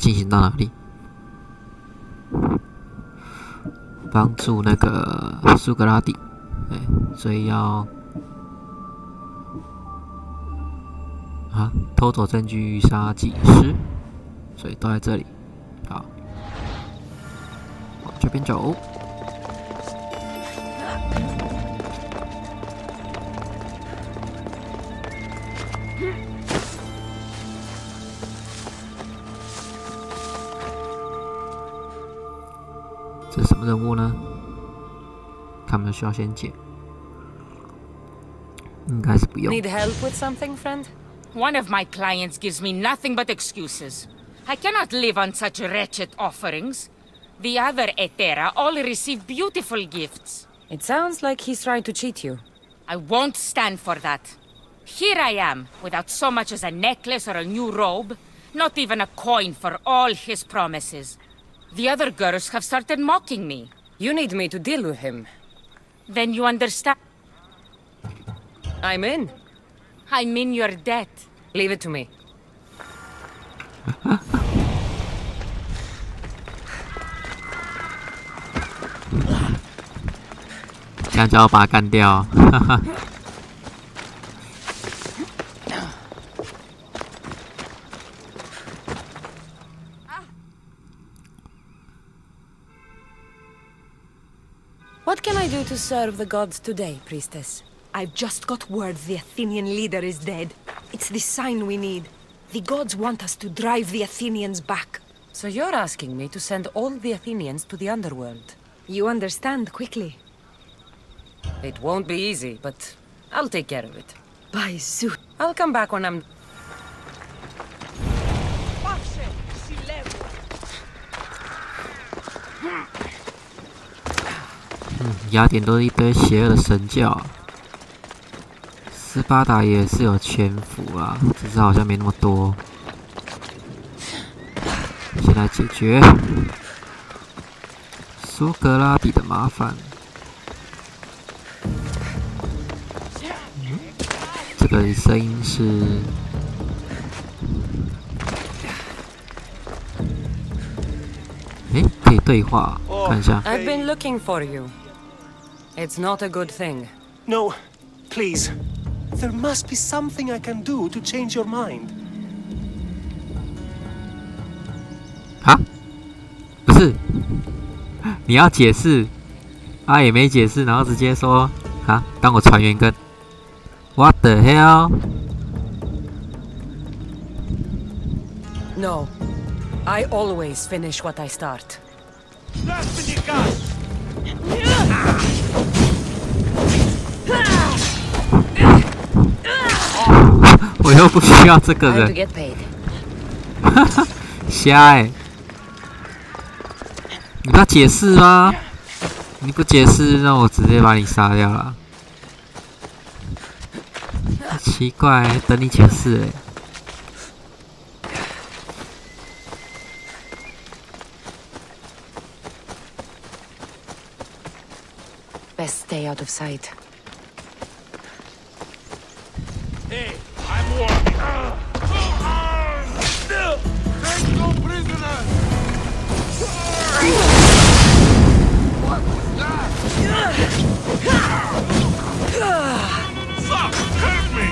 进行到哪里？帮助那个苏格拉底，对，所以要偷走证据杀技师，所以都在这里。好，往这边走。这是什么任务呢？他们需要先解，应该是不用。 Need help with something, friend? One of my clients gives me nothing but excuses. I cannot live on such wretched offerings. The other Etera all receive beautiful gifts. It sounds like he's trying to cheat you. I won't stand for that. Here I am, without so much as a necklace or a new robe, not even a coin for all his promises. The other girls have started mocking me. You need me to deal with him. Then you understand. I'm in. I'm in your debt. Leave it to me. 这样就要把他干掉。What can I do to serve the gods today, priestess? I've just got word the Athenian leader is dead. It's the sign we need. The gods want us to drive the Athenians back. So you're asking me to send all the Athenians to the underworld? You understand quickly. It won't be easy, but I'll take care of it. By Zeus. I'll come back when I'm... 雅典都是一堆邪恶的神教，斯巴达也是有潜伏啊，只是好像没那么多。先来解决苏格拉底的麻烦。这个声音是。 可以对话，看一下。I've been looking for you. It's not a good thing. No, please. There must be something I can do to change your mind. 啊？不是，你要解释，也没解释，然后直接说当我船员跟 What the hell? No. I always finish what I start. 我又不需要这个人，瞎你不要解释吗？你不解释，那我直接把你杀掉了。奇怪，等你解释Best stay out of sight. Hey, I'm warning. Take no prisoners. What was that? Fuck! Hurt me!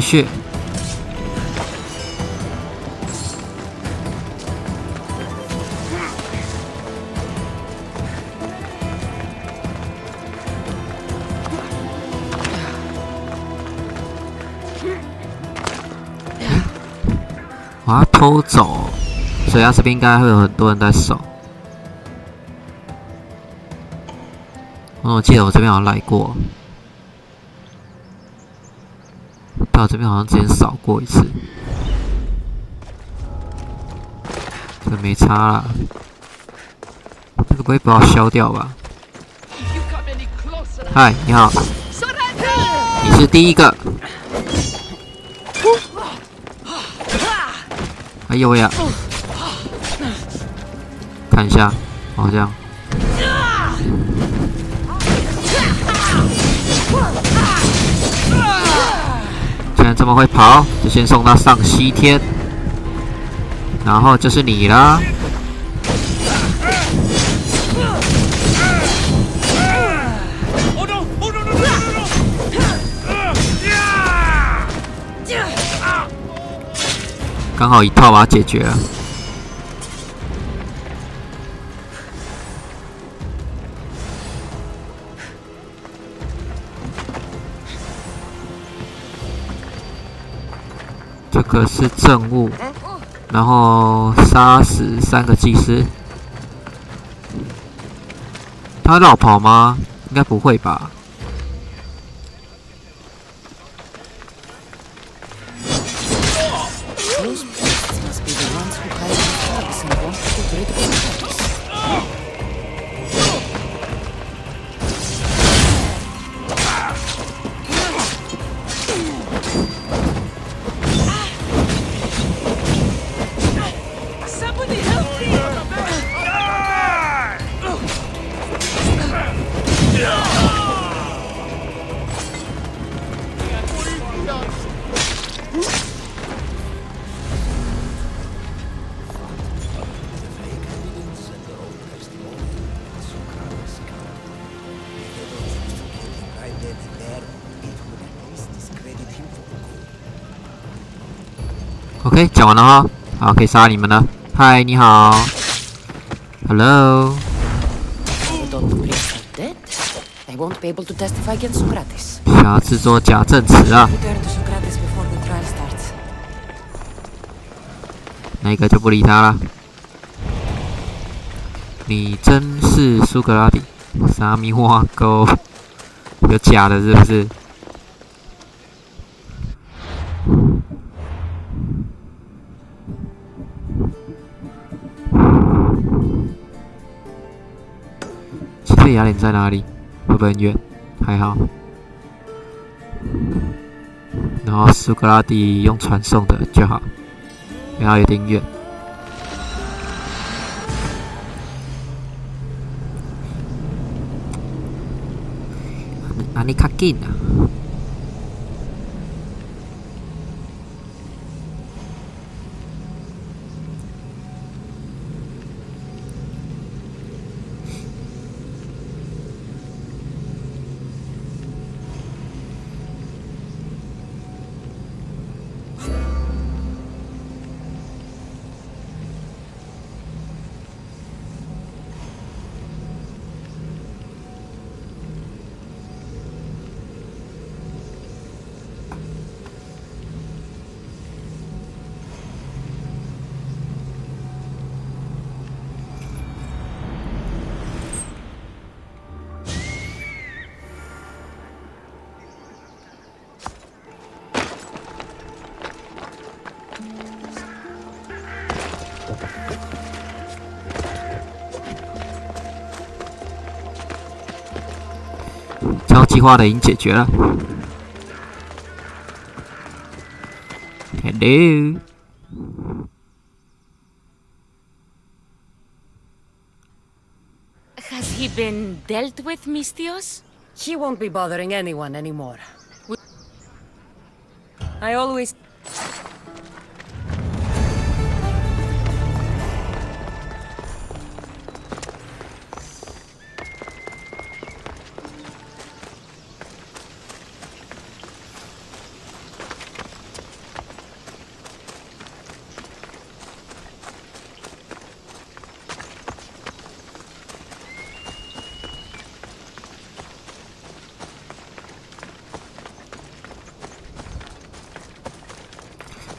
shit. 把它偷走，所以它这边应该会有很多人在守。我记得我这边好像来过，但我这边好像之前扫过一次，这个没差啦。这个不会把我消掉吧？嗨，你好。你是第一个。哎呦喂呀！看一下，好像。既然这么会跑，就先送他上西天。然后就是你啦。刚好一套把它解决了。这个是政务，然后杀死3个祭司。他绕跑吗？应该不会吧。OK， 讲完了哈，好，可以杀你们了。嗨，你好 ，Hello。想要制作假证词啊？那个就不理他了。你真是苏格拉底？沙弥花沟有假的，是不是？这雅典在哪里？会不会很远？还好。然后苏格拉底用传送的就好，然后有点远。你较紧啊！交际花的已经解决了。Hello。Has he been dealt with, Mistios? He won't be bothering anyone anymore. I always...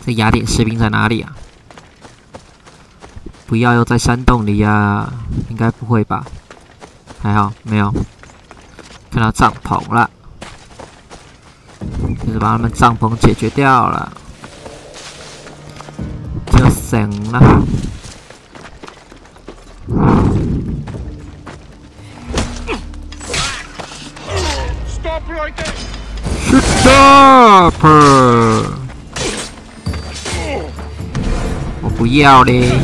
这雅典士兵在哪里啊？不要又在山洞里啊！应该不会吧？还好没有看到帐篷了，就是把他们帐篷解决掉了，就行了。Stop right there! Shoot Stop！ 我不要嘞！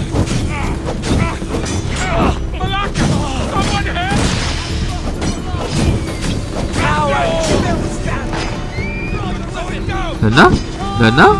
人呢？人呢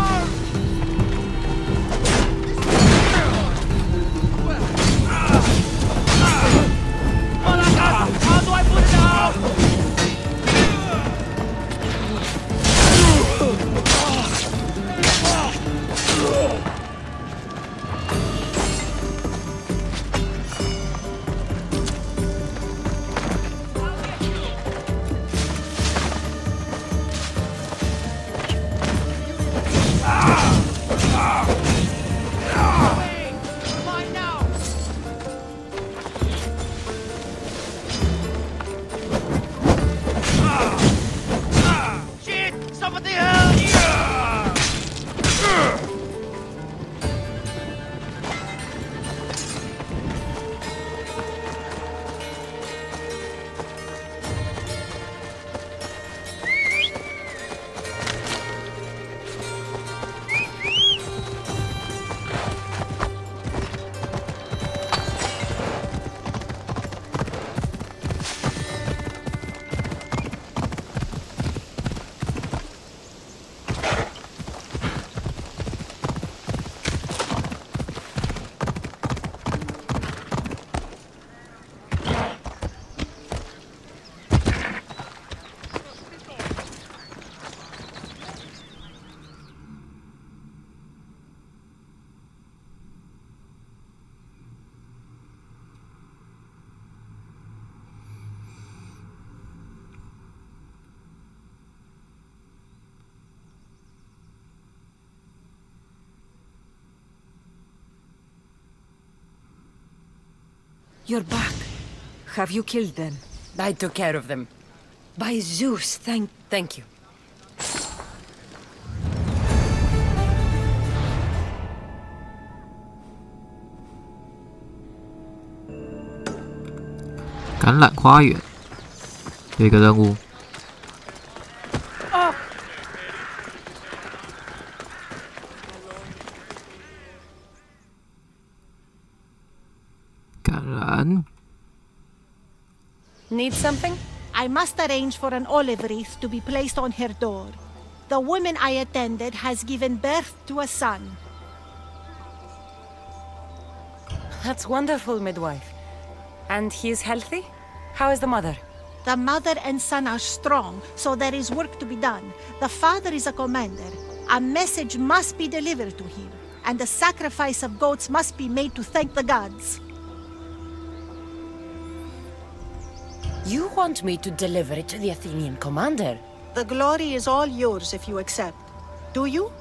？You're back. Have you killed them? I took care of them. By Zeus, Thank you. "橄榄花园有一个任务，橄榄 Need something? I must arrange for an olive wreath to be placed on her door. The woman I attended has given birth to a son. That's wonderful, midwife. And he is healthy? How is the mother? The mother and son are strong, so there is work to be done. The father is a commander. A message must be delivered to him, and a sacrifice of goats must be made to thank the gods. You want me to deliver it to the Athenian commander? The glory is all yours if you accept. Do you?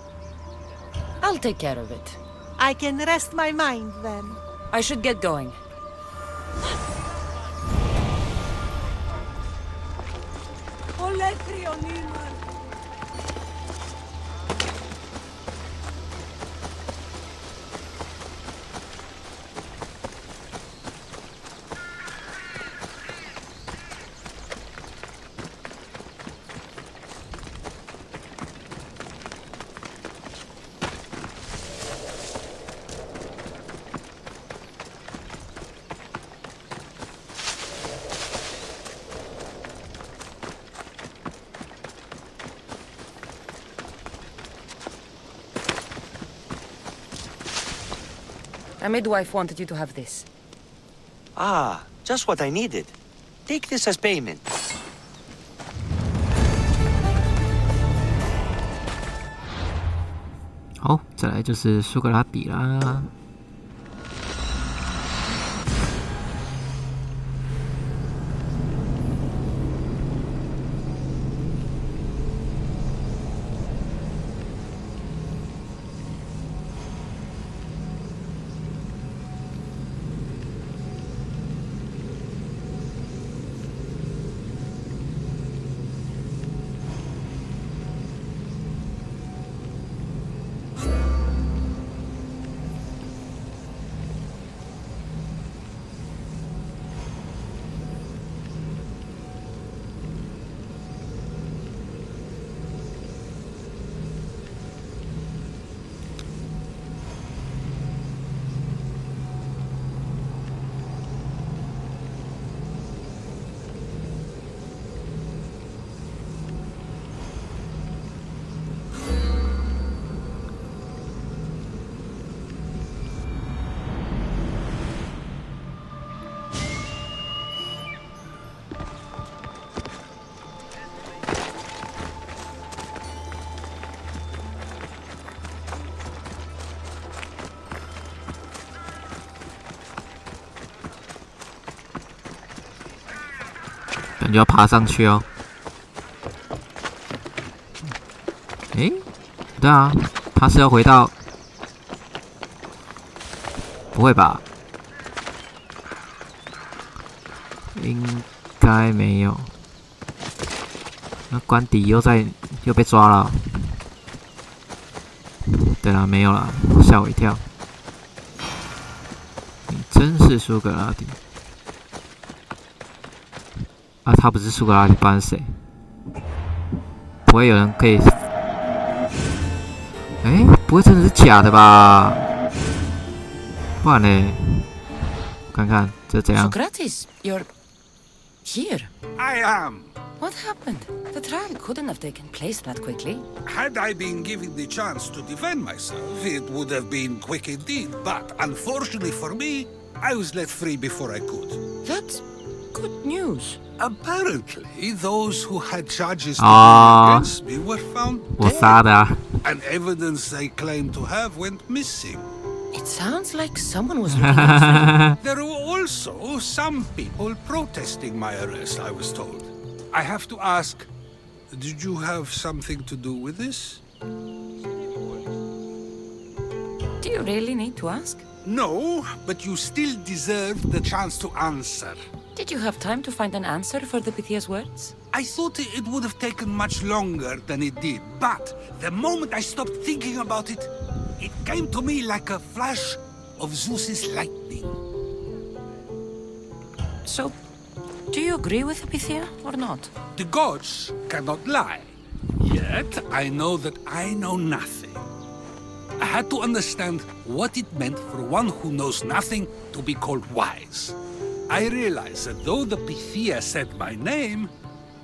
I'll take care of it. I can rest my mind then. I should get going. A midwife wanted you to have this. Ah, just what I needed. Take this as payment. 好，再来就是苏格拉底啦。你就要爬上去哦。诶，对啊，他是要回到，不会吧？应该没有。那关底又被抓了。对啦，没有啦，吓我一跳。你真是苏格拉底。啊，他不是苏格拉底，不然是谁？不会有人可以？哎，不会真的是假的吧？不然呢？看看这怎样 Socrates, you're here. I am. What happened? The trial couldn't have taken place that quickly. Had I been given the chance to defend myself, it would have been quick indeed. But unfortunately for me, I was let free before I could. That's good news. Apparently, those who had charges to bring against me were found dead, and evidence they claimed to have went missing. It sounds like someone was looking out for you. There were also some people protesting my arrest, I was told. I have to ask, did you have something to do with this? Do you really need to ask? No, but you still deserve the chance to answer. Did you have time to find an answer for the Pythia's words? I thought it would have taken much longer than it did, but the moment I stopped thinking about it, it came to me like a flash of Zeus's lightning. So, do you agree with Pythia or not? The gods cannot lie. Yet, I know that I know nothing. I had to understand what it meant for one who knows nothing to be called wise. I realized that though the Pythia said my name,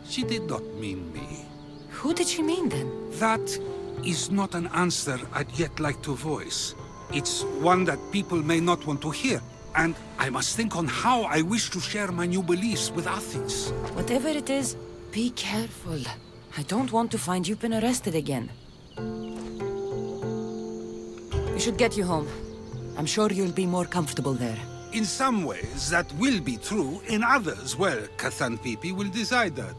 she did not mean me. Who did she mean then? That is not an answer I'd yet like to voice. It's one that people may not want to hear, and I must think on how I wish to share my new beliefs with Athens. Whatever it is, be careful. I don't want to find you've been arrested again. We should get you home. I'm sure you'll be more comfortable there. In some ways, that will be true. In others, well, Xanthippe will decide that.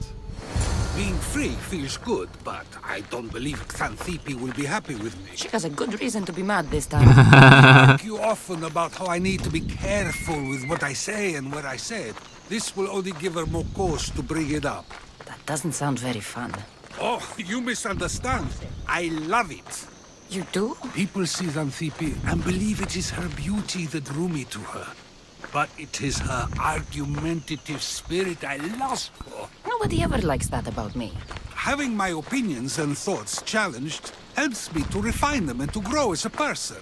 Being free feels good, but I don't believe Xanthippe will be happy with me. She has a good reason to be mad this time. I talk you often about how I need to be careful with what I say and where I say it. This will only give her more cause to bring it up. That doesn't sound very fun. Oh, you misunderstand. I love it. You do? People see Xanthippe and believe it is her beauty that drew me to her. But it is her argumentative spirit I lust for. Nobody ever likes that about me. Having my opinions and thoughts challenged helps me to refine them and to grow as a person.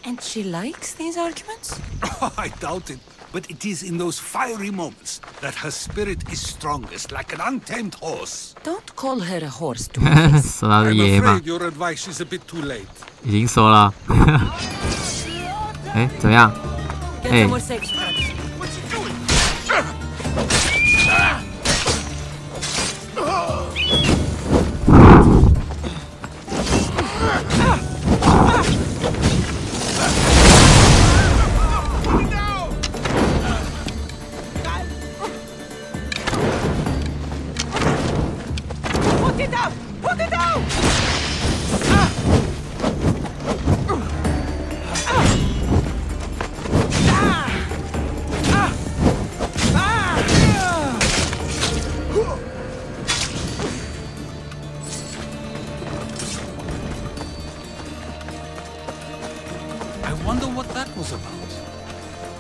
And she likes these arguments? Oh, I doubt it. But it is in those fiery moments that her spirit is strongest, like an untamed horse. Don't call her a horse to her face. I'm afraid your advice is a bit too late. 已经说了。哎，怎么样？ Get some more sex, Socrates. What's he doing? Put it down! Put it down! I wonder what that was about.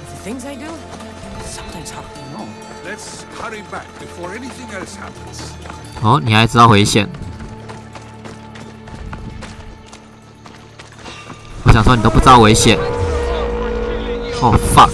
The things I do, sometimes hard to know. Let's hurry back before anything else happens. 哦，你还知道危险？我想说你都不知道危险。哦 fuck！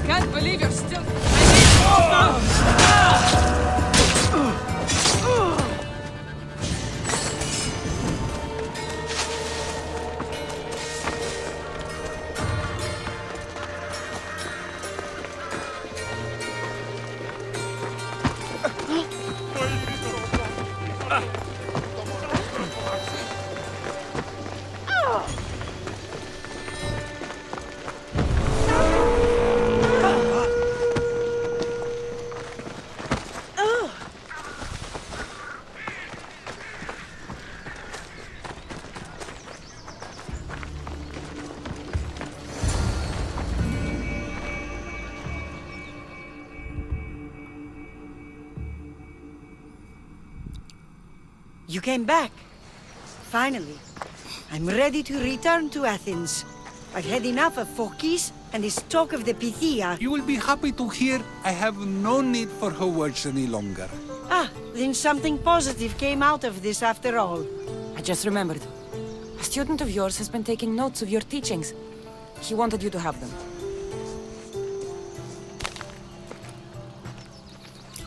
Can't believe you're still You came back. Finally. I'm ready to return to Athens. I've had enough of Phokis and his talk of the Pythia. You will be happy to hear I have no need for her words any longer. Ah, then something positive came out of this after all. I just remembered. A student of yours has been taking notes of your teachings. He wanted you to have them.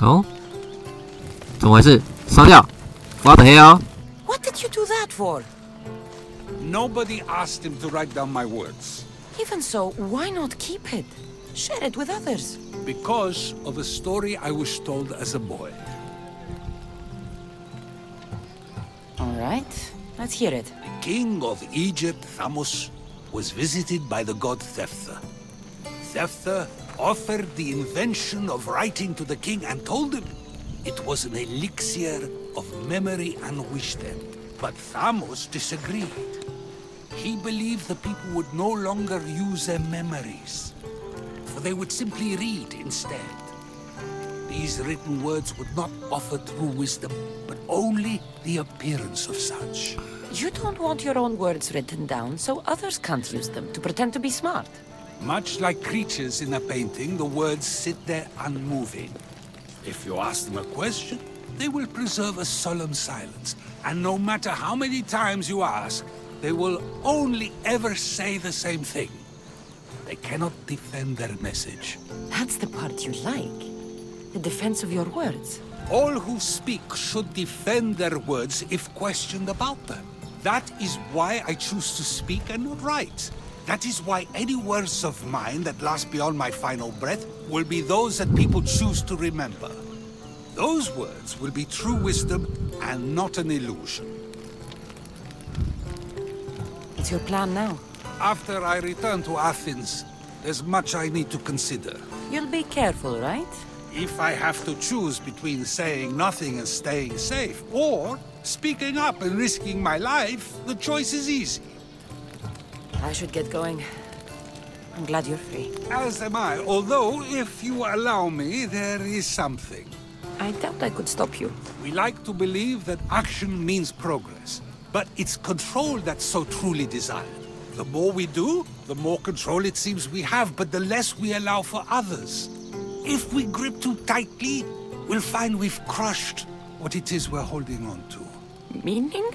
哦，怎么回事？烧掉！What the hell？ What did you do that for? Nobody asked him to write down my words. Even so, why not keep it? Share it with others. Because of a story I was told as a boy. All right, let's hear it. The king of Egypt, Thamos, was visited by the god Thephtha. Thephtha offered the invention of writing to the king and told him it was an elixir of memory and wisdom. But Thamos disagreed. He believed the people would no longer use their memories, for they would simply read instead. These written words would not offer true wisdom, but only the appearance of such. You don't want your own words written down so others can't use them to pretend to be smart. Much like creatures in a painting, the words sit there unmoving. If you ask them a question, they will preserve a solemn silence, and no matter how many times you ask, they will only ever say the same thing. They cannot defend their message. That's the part you like. The defense of your words. All who speak should defend their words if questioned about them. That is why I choose to speak and not write. That is why any words of mine that last beyond my final breath will be those that people choose to remember. Those words will be true wisdom and not an illusion. What's your plan now? After I return to Athens, there's much I need to consider. You'll be careful, right? If I have to choose between saying nothing and staying safe, or speaking up and risking my life, the choice is easy. I should get going. I'm glad you're free. As am I, although, if you allow me, there is something. I doubt I could stop you. We like to believe that action means progress, but it's control that's so truly desired. The more we do, the more control it seems we have, but the less we allow for others. If we grip too tightly, we'll find we've crushed what it is we're holding on to. Meaning?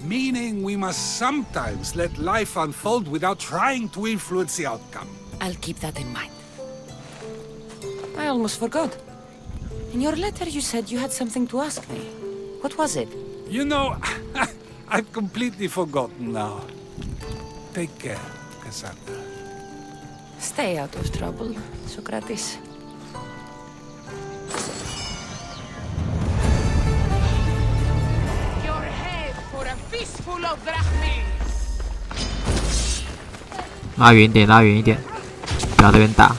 Meaning we must sometimes let life unfold without trying to influence the outcome. I'll keep that in mind. I almost forgot. In your letter you said you had something to ask me. What was it? You know, I've completely forgotten now. Take care, Cassandra. Stay out of trouble, Socrates. Your head for a fistful of drachmas. 拉远一点，拉远一点，不要这边打。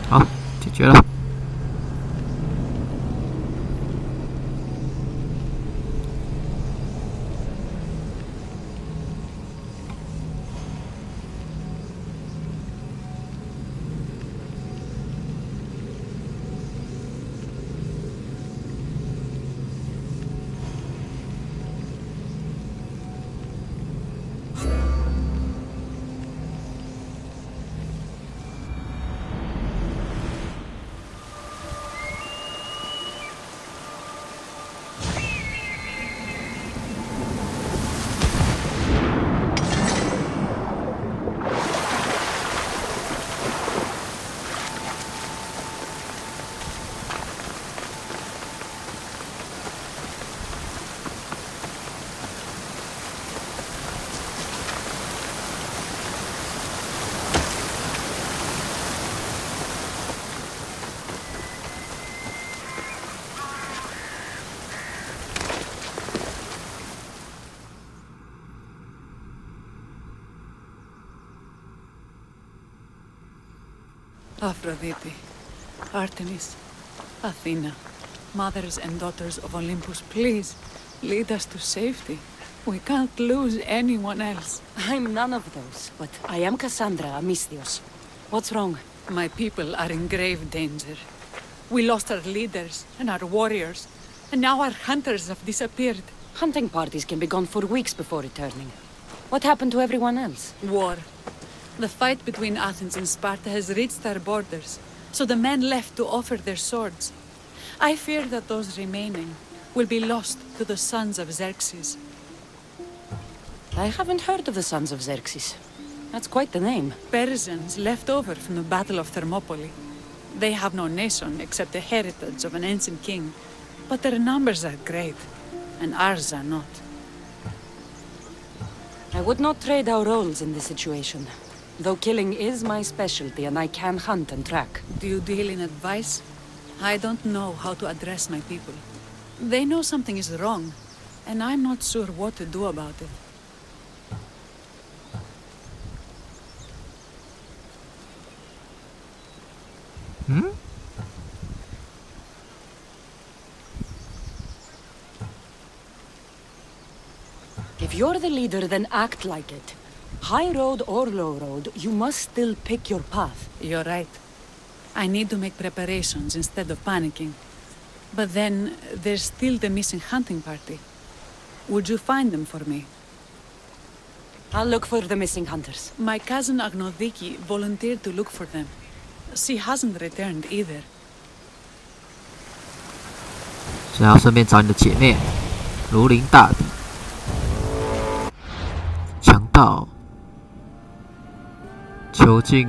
好，解决了。Aphrodite, Artemis, Athena, mothers and daughters of Olympus, please, lead us to safety. We can't lose anyone else. I'm none of those, but I am Cassandra Amistios. What's wrong? My people are in grave danger. We lost our leaders and our warriors, and now our hunters have disappeared. Hunting parties can be gone for weeks before returning. What happened to everyone else? War. The fight between Athens and Sparta has reached our borders, so the men left to offer their swords. I fear that those remaining will be lost to the sons of Xerxes. I haven't heard of the sons of Xerxes. That's quite the name. Persians left over from the Battle of Thermopylae. They have no nation except the heritage of an ancient king, but their numbers are great, and ours are not. I would not trade our roles in this situation. Though killing is my specialty and I can hunt and track. Do you deal in advice? I don't know how to address my people. They know something is wrong, and I'm not sure what to do about it. If you're the leader, then act like it. High road or low road, you must still pick your path. You're right. I need to make preparations instead of panicking. But then, there's still the missing hunting party. Would you find them for me? I'll look for the missing hunters. My cousin Agnodiki volunteered to look for them. She hasn't returned either. 想要顺便找你的姐妹如临大敌。强盗囚禁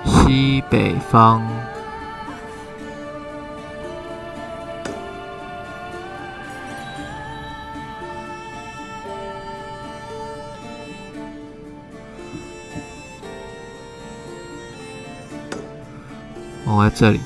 西北方。我在这里。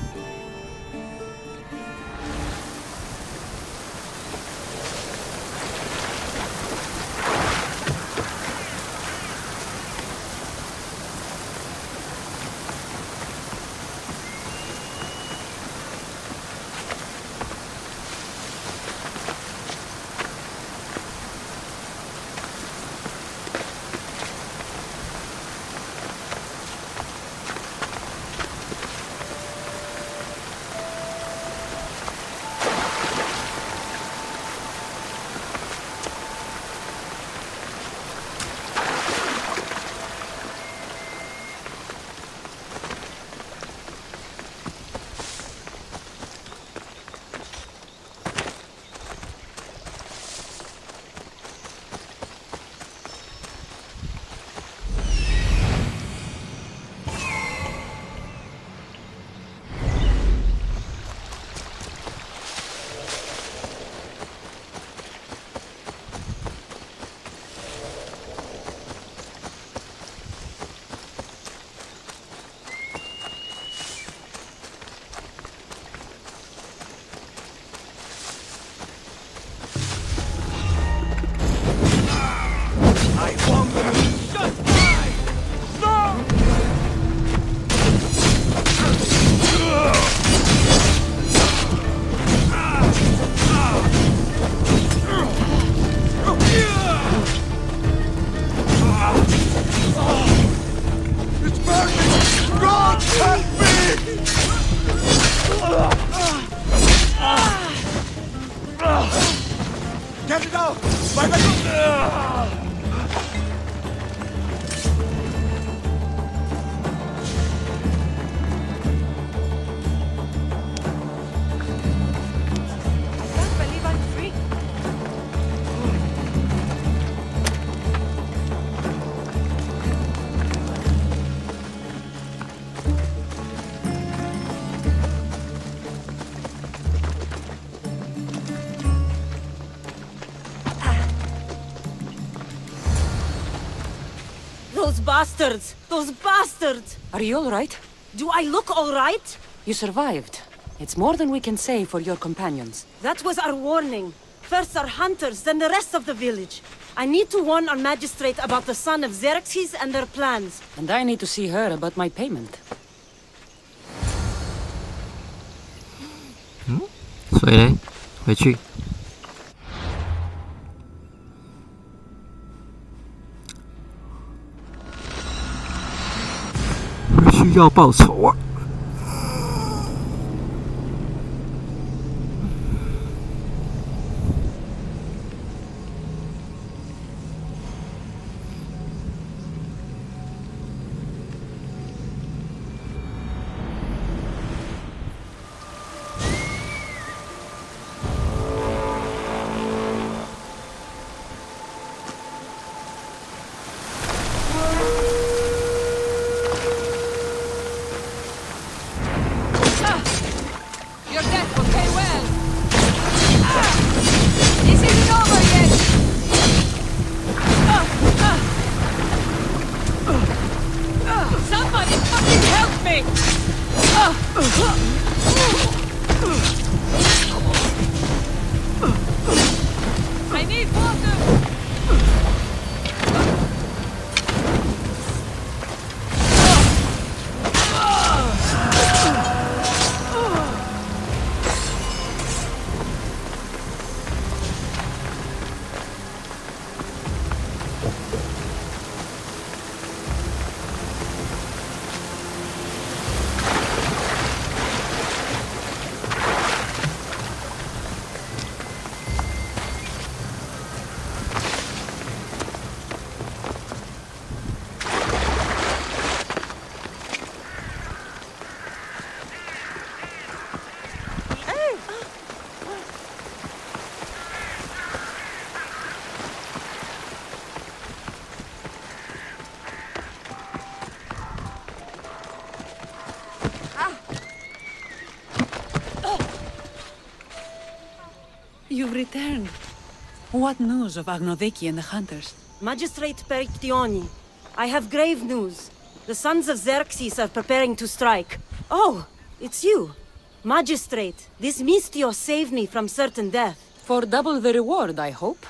Those bastards! Those bastards! Are you all right? Do I look all right? You survived. It's more than we can say for your companions. That was our warning. First our hunters, then the rest of the village. I need to warn our magistrate about the son of Xerxes and their plans. And I need to see her about my payment. 所以嘞，回去。需要报仇啊！You've returned. What news of Agnodeki and the hunters? Magistrate Perictioni, I have grave news. The sons of Xerxes are preparing to strike. Oh, it's you. Magistrate, this Mistio saved me from certain death. For double the reward, I hope.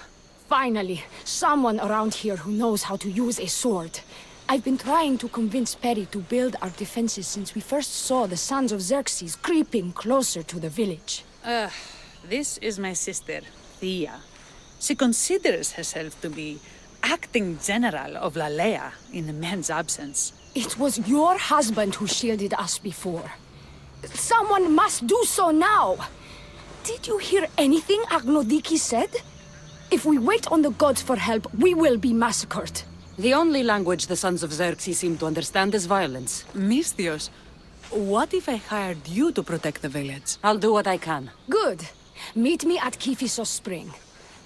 Finally, someone around here who knows how to use a sword. I've been trying to convince Peri to build our defenses since we first saw the sons of Xerxes creeping closer to the village. This is my sister, Thea. She considers herself to be acting general of Lalea in the man's absence. It was your husband who shielded us before. Someone must do so now! Did you hear anything Agnodiki said? If we wait on the gods for help, we will be massacred. The only language the sons of Xerxes seem to understand is violence. Misthios, what if I hired you to protect the village? I'll do what I can. Good. Meet me at Kifisos Spring.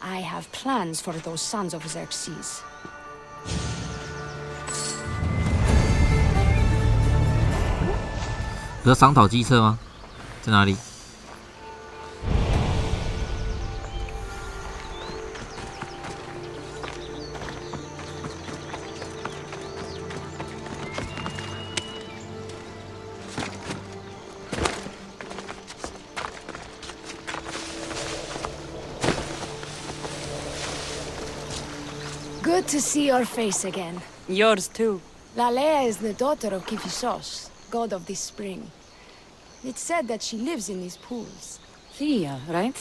I have plans for those sons of Xerxes. 有商讨机车吗？在哪里？Good to see your face again. Yours too. Lalea is the daughter of Kifisos, god of this spring. It's said that she lives in these pools. Thea, right?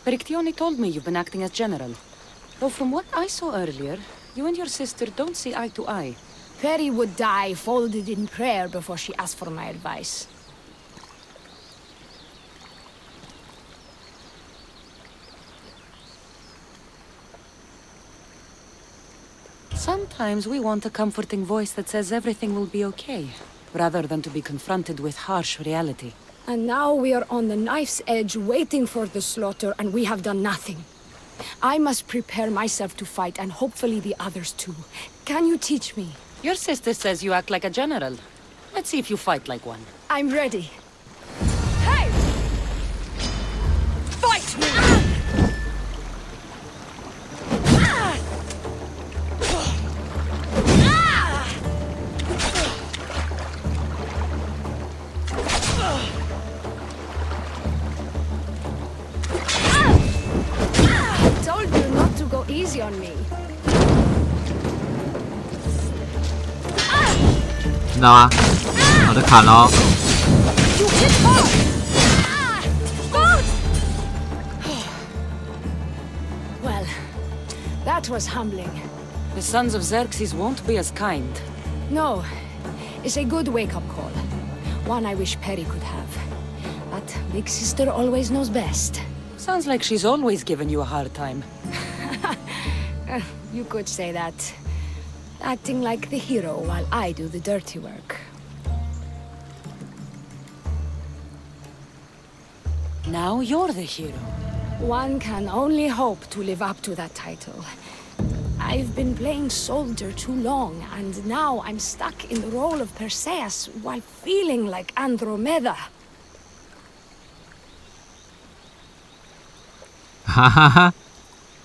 Perictioni told me you've been acting as general. Though from what I saw earlier, you and your sister don't see eye to eye. Peri would die folded in prayer before she asked for my advice. Sometimes we want a comforting voice that says everything will be okay, rather than to be confronted with harsh reality. And now we are on the knife's edge waiting for the slaughter, and we have done nothing. I must prepare myself to fight, and hopefully the others too. Can you teach me? Your sister says you act like a general. Let's see if you fight like one. I'm ready. Hey! Fight me! Easy on me. 知道吗？我在砍哦。Well, that was humbling. The sons of Xerxes won't be as kind. No, it's a good wake-up call. One I wish Perry could have. But Big Sister always knows best. Sounds like she's always given you a hard time. You could say that. Acting like the hero while I do the dirty work. Now you're the hero. One can only hope to live up to that title. I've been playing soldier too long, and now I'm stuck in the role of Perseus while feeling like Andromeda. 哈哈哈，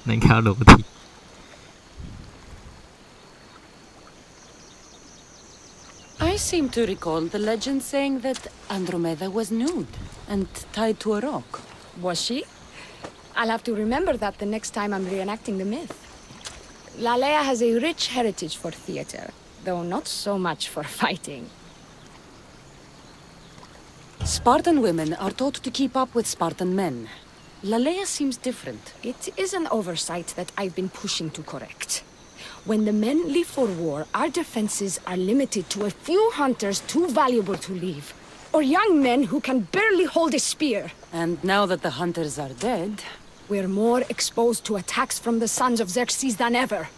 那个裸体。I seem to recall the legend saying that Andromeda was nude and tied to a rock. Was she? I'll have to remember that the next time I'm reenacting the myth. Lalea has a rich heritage for theater, though not so much for fighting. Spartan women are taught to keep up with Spartan men. Lalea seems different. It is an oversight that I've been pushing to correct. When the men leave for war, our defenses are limited to a few hunters too valuable to leave, or young men who can barely hold a spear. And now that the hunters are dead... We're more exposed to attacks from the sons of Xerxes than ever.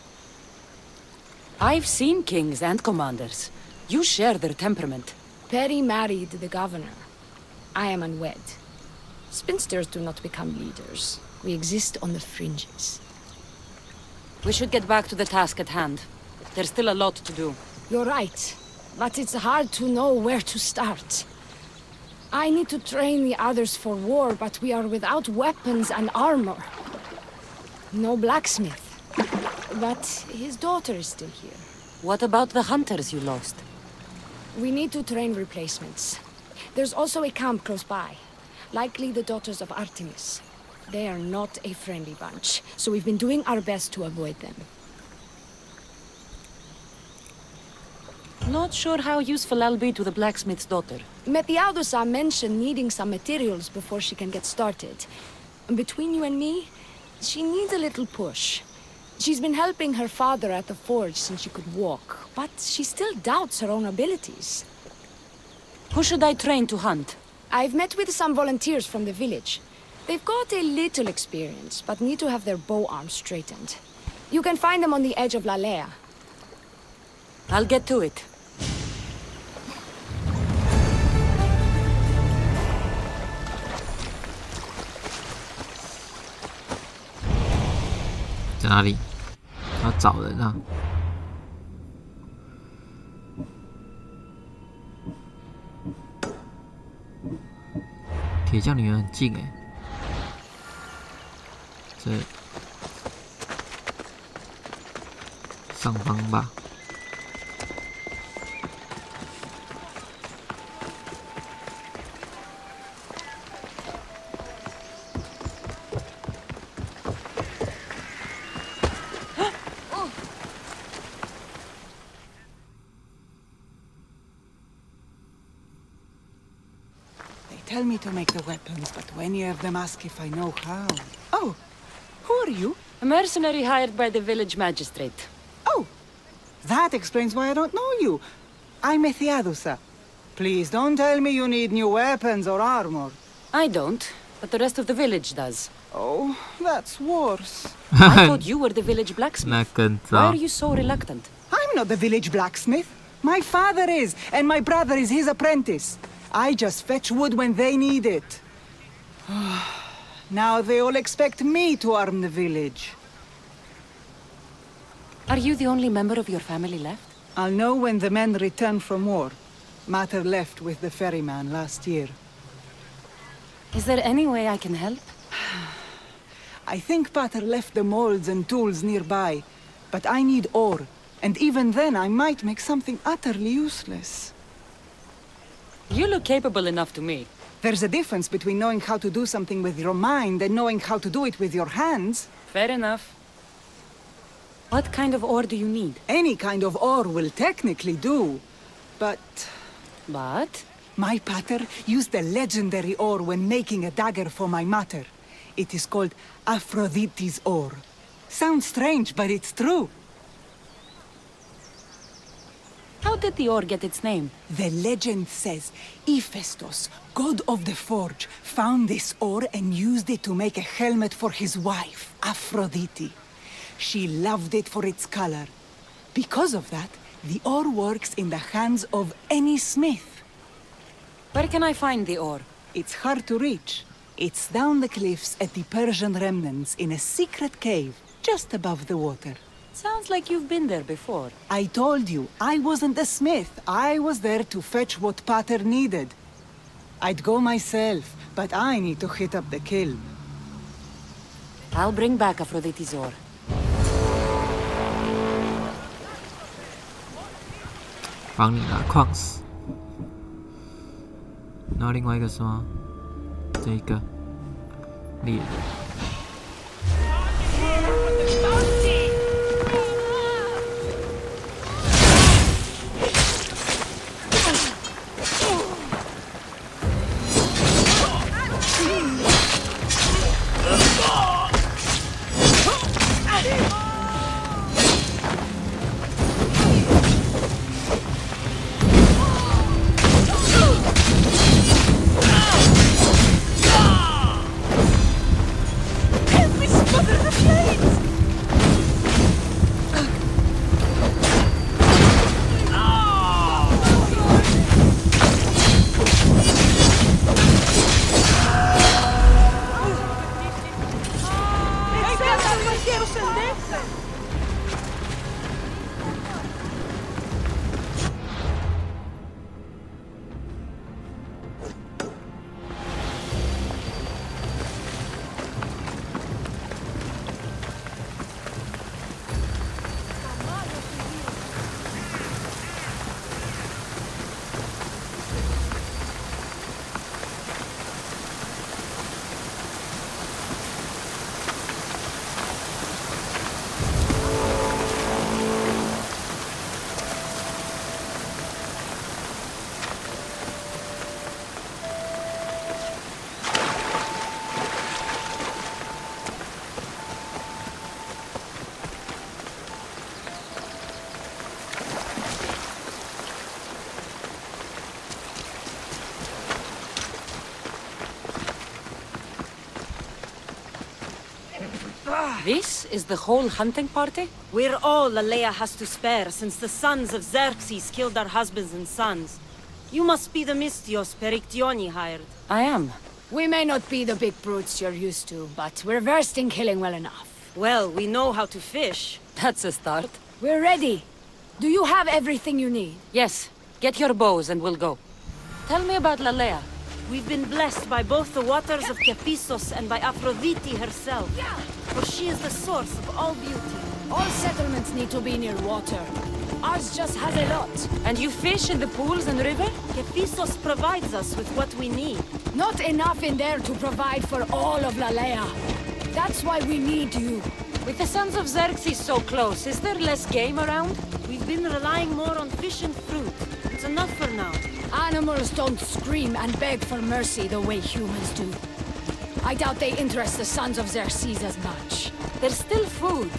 I've seen kings and commanders. You share their temperament. Perry married the governor. I am unwed. Spinsters do not become leaders. We exist on the fringes. We should get back to the task at hand. There's still a lot to do. You're right, but it's hard to know where to start. I need to train the others for war, but we are without weapons and armor. No blacksmith. But his daughter is still here. What about the hunters you lost? We need to train replacements. There's also a camp close by. Likely the daughters of Artemis. They are not a friendly bunch, so we've been doing our best to avoid them. Not sure how useful I'll be to the blacksmith's daughter. Methiadusa mentioned needing some materials before she can get started. Between you and me, she needs a little push. She's been helping her father at the forge since she could walk, but she still doubts her own abilities. Who should I train to hunt? I've met with some volunteers from the village. They've got a little experience, but need to have their bow arms straightened. You can find them on the edge of Lalea. I'll get to it. Ở哪里？要找人啊！铁匠女人很近哎，这上方吧。Tell me to make the weapons, but when you have them, ask if I know how. Oh, who are you? A mercenary hired by the village magistrate. Oh, that explains why I don't know you. I'm Methiadusa. Please don't tell me you need new weapons or armor. I don't, but the rest of the village does. Oh, that's worse. I thought you were the village blacksmith. Why are you so reluctant? I'm not the village blacksmith. My father is, and my brother is his apprentice. I just fetch wood when they need it. Now they all expect me to arm the village. Are you the only member of your family left? I'll know when the men return from war. Mater left with the ferryman last year. Is there any way I can help? I think Pater left the molds and tools nearby, but I need ore, and even then I might make something utterly useless. You look capable enough to me. There's a difference between knowing how to do something with your mind and knowing how to do it with your hands. Fair enough. What kind of ore do you need? Any kind of ore will technically do. But... My pater used a legendary ore when making a dagger for my mater. It is called Aphrodite's ore. Sounds strange, but it's true. How did the ore get its name? The legend says Hephaestus, god of the forge, found this ore and used it to make a helmet for his wife, Aphrodite. She loved it for its color. Because of that, the ore works in the hands of any smith. Where can I find the ore? It's hard to reach. It's down the cliffs at the Persian remnants in a secret cave, just above the water. Sounds like you've been there before. I told you, I wasn't a smith. I was there to fetch what Pater needed. I'd go myself, but I need to hit up the kiln. I'll bring back Aphrodite's ore. 帮你拿矿石。然后另外一个是吗？这一个猎人。This is the whole hunting party? We're all Aleia has to spare since the sons of Xerxes killed our husbands and sons. You must be the Mystios Perictioni hired. I am. We may not be the big brutes you're used to, but we're versed in killing well enough. Well, we know how to fish. That's a start. We're ready. Do you have everything you need? Yes. Get your bows and we'll go. Tell me about Lalea. We've been blessed by both the waters of Kephissos and by Aphrodite herself. For she is the source of all beauty. All settlements need to be near water. Ours just has a lot. And you fish in the pools and river? Kephissos provides us with what we need. Not enough in there to provide for all of Lalea. That's why we need you. With the sons of Xerxes so close, is there less game around? We've been relying more on fish and fruit. It's enough for now. Animals don't scream and beg for mercy the way humans do. I doubt they interest the sons of Xerxes as much. There's still food.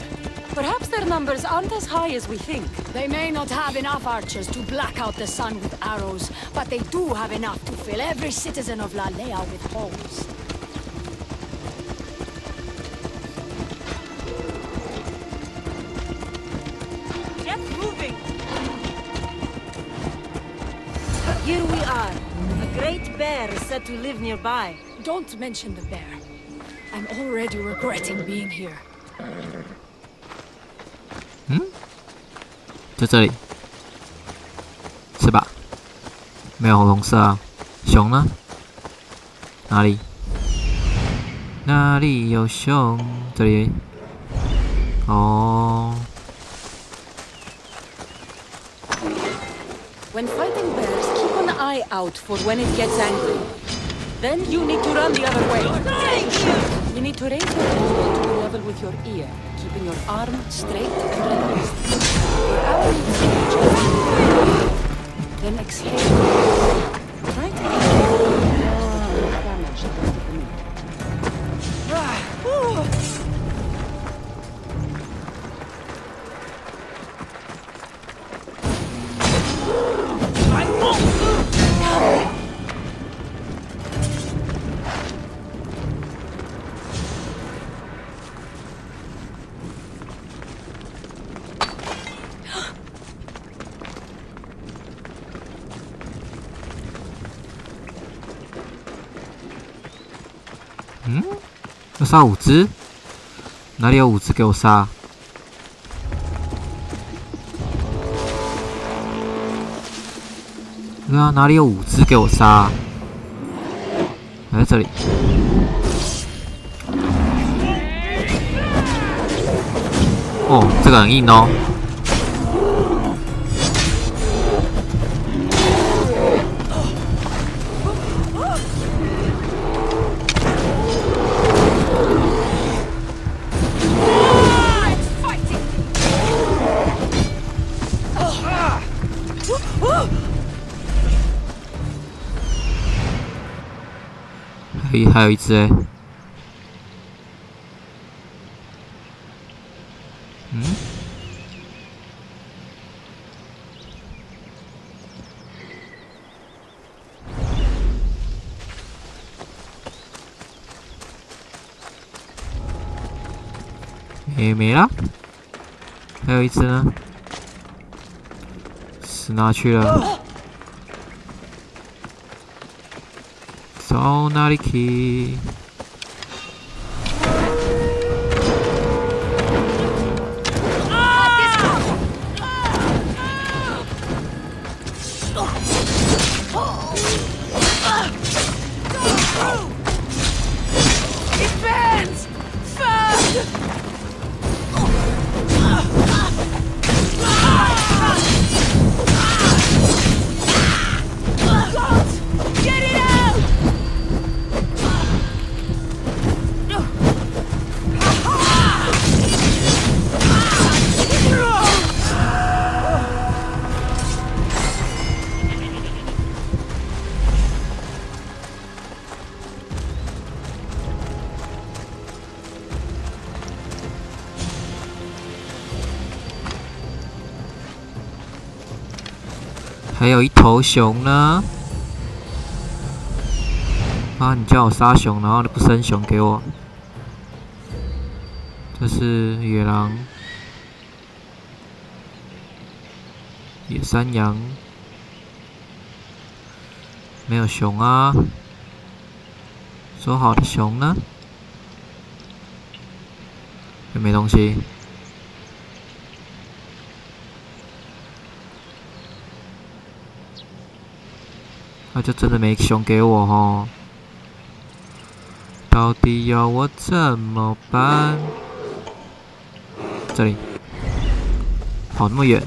Perhaps their numbers aren't as high as we think. They may not have enough archers to black out the sun with arrows, but they do have enough to fill every citizen of Lalea with holes. Get moving! Here we are. A great bear is said to live nearby. Don't mention the bear. I'm already regretting being here. 在这里，是吧？没有红色啊。熊呢？哪里？哪里有熊？这里。哦。When fighting bears, keep an eye out for when it gets angry. Then you need to run the other way. You need to raise your elbow to level with your ear, keeping your arm straight and relaxed. Your arrow needs to reach. Then exhale. Try to damage the meat.要杀5只？哪里有5只给我杀？对啊，哪里有5只给我杀？在这里。哦，这个很硬哦。还有一只哎，没了，还有一只呢，是哪去了？走哪里去？还有一头熊呢！啊，你叫我杀熊，然后你不生熊给我。这是野狼、野山羊，没有熊啊。说好的熊呢？又没东西。那就真的没熊给我吼，到底要我怎么办？这里，跑那么远，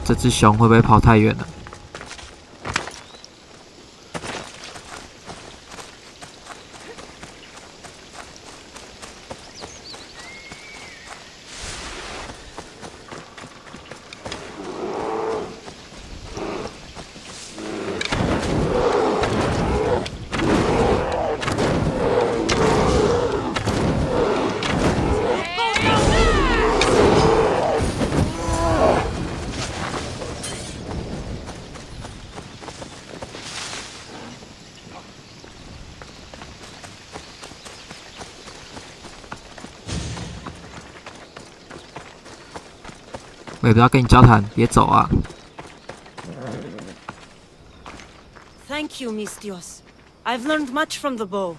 这只熊会不会跑太远了？我也不要跟你交谈，别走啊 Thank you, Mistios. I've learned much from the bow.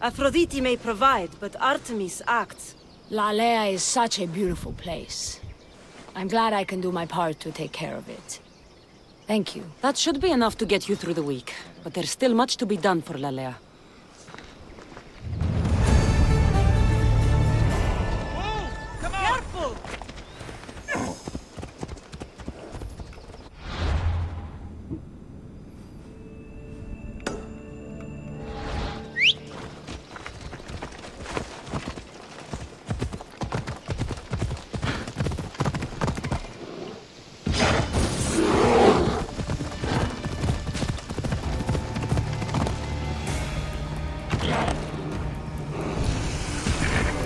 Aphrodite may provide, but Artemis acts. Lalea is such a beautiful place. I'm glad I can do my part to take care of it. Thank you. That should be enough to get you through the week. But there's still much to be done for Lalea. Careful!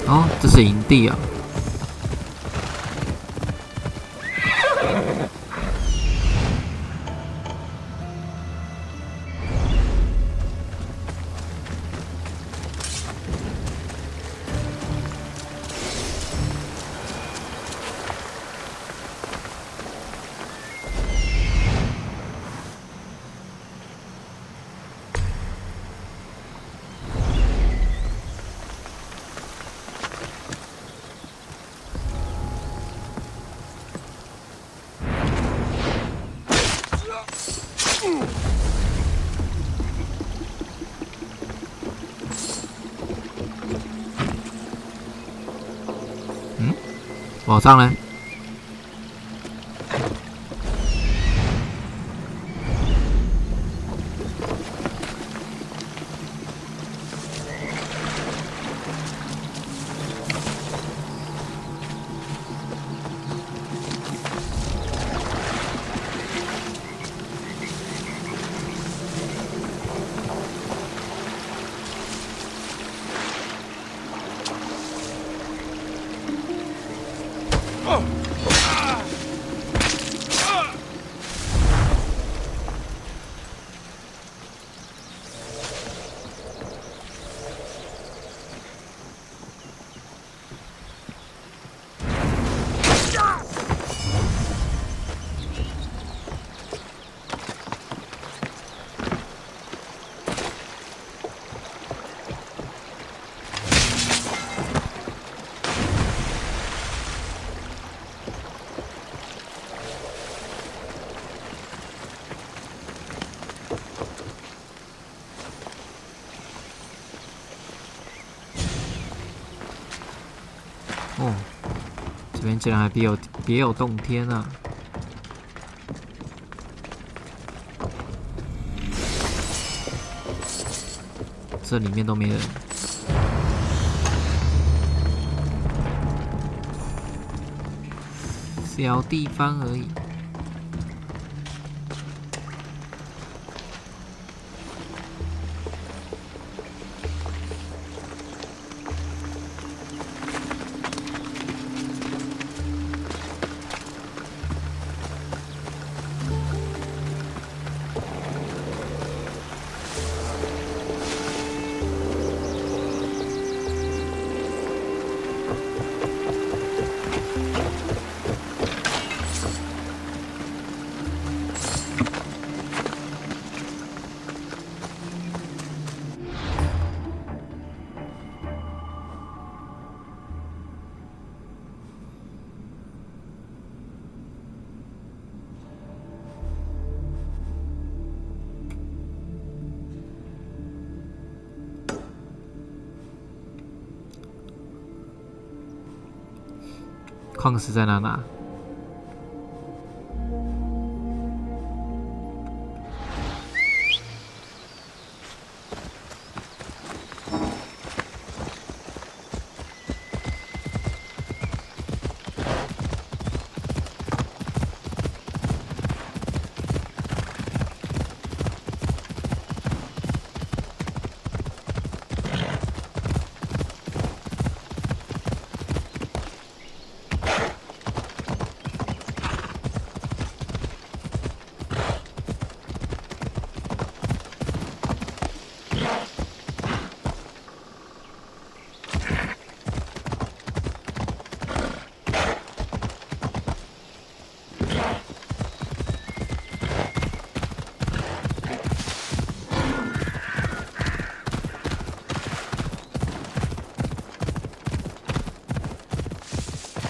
哦，这是营地啊。往上呢？哦，这边竟然还别有洞天啊！这里面都没人。小地方而已。矿石在哪拿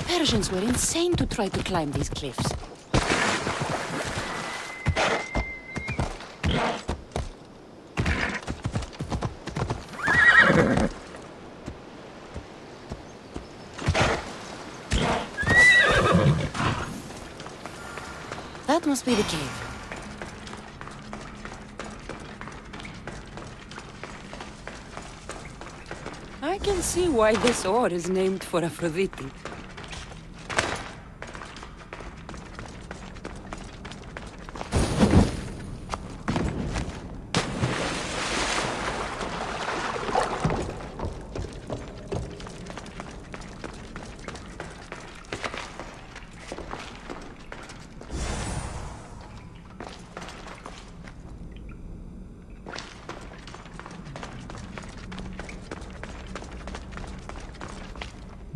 ？Persians were insane to try to climb these cliffs. That must be the cave. I can see why this ore is named for Aphrodite.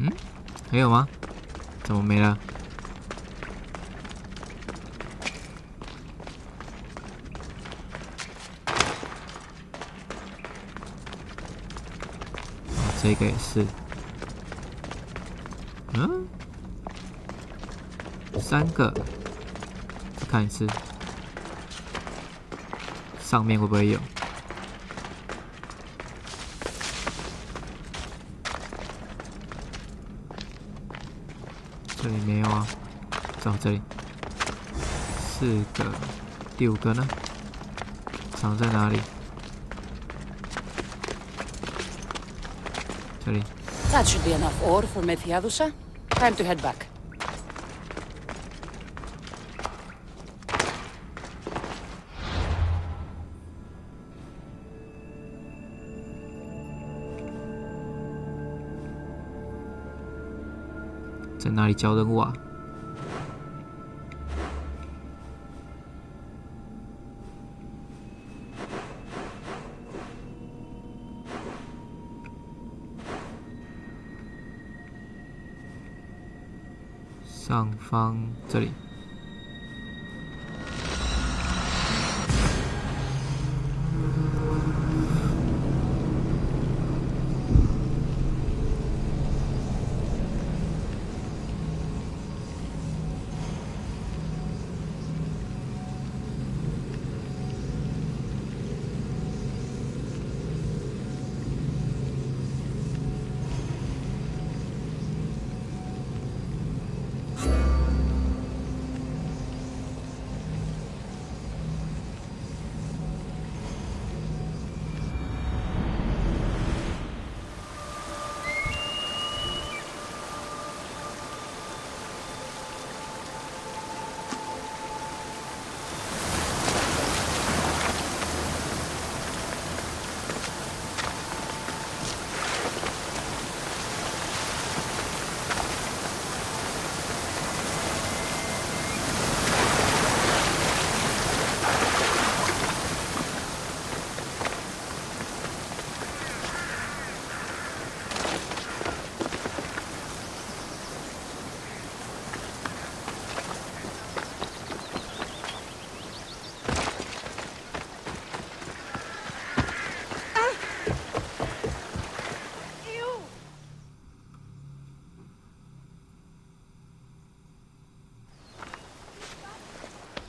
嗯，还有吗？怎么没了？这个也是。嗯，3个，再看一次，上面会不会有？这里没有啊，在这里，4个，第5个呢？藏在哪里？这里。 That should be enough ore for Methiadusa. Time to head back. 在哪里交任务啊？上方这里。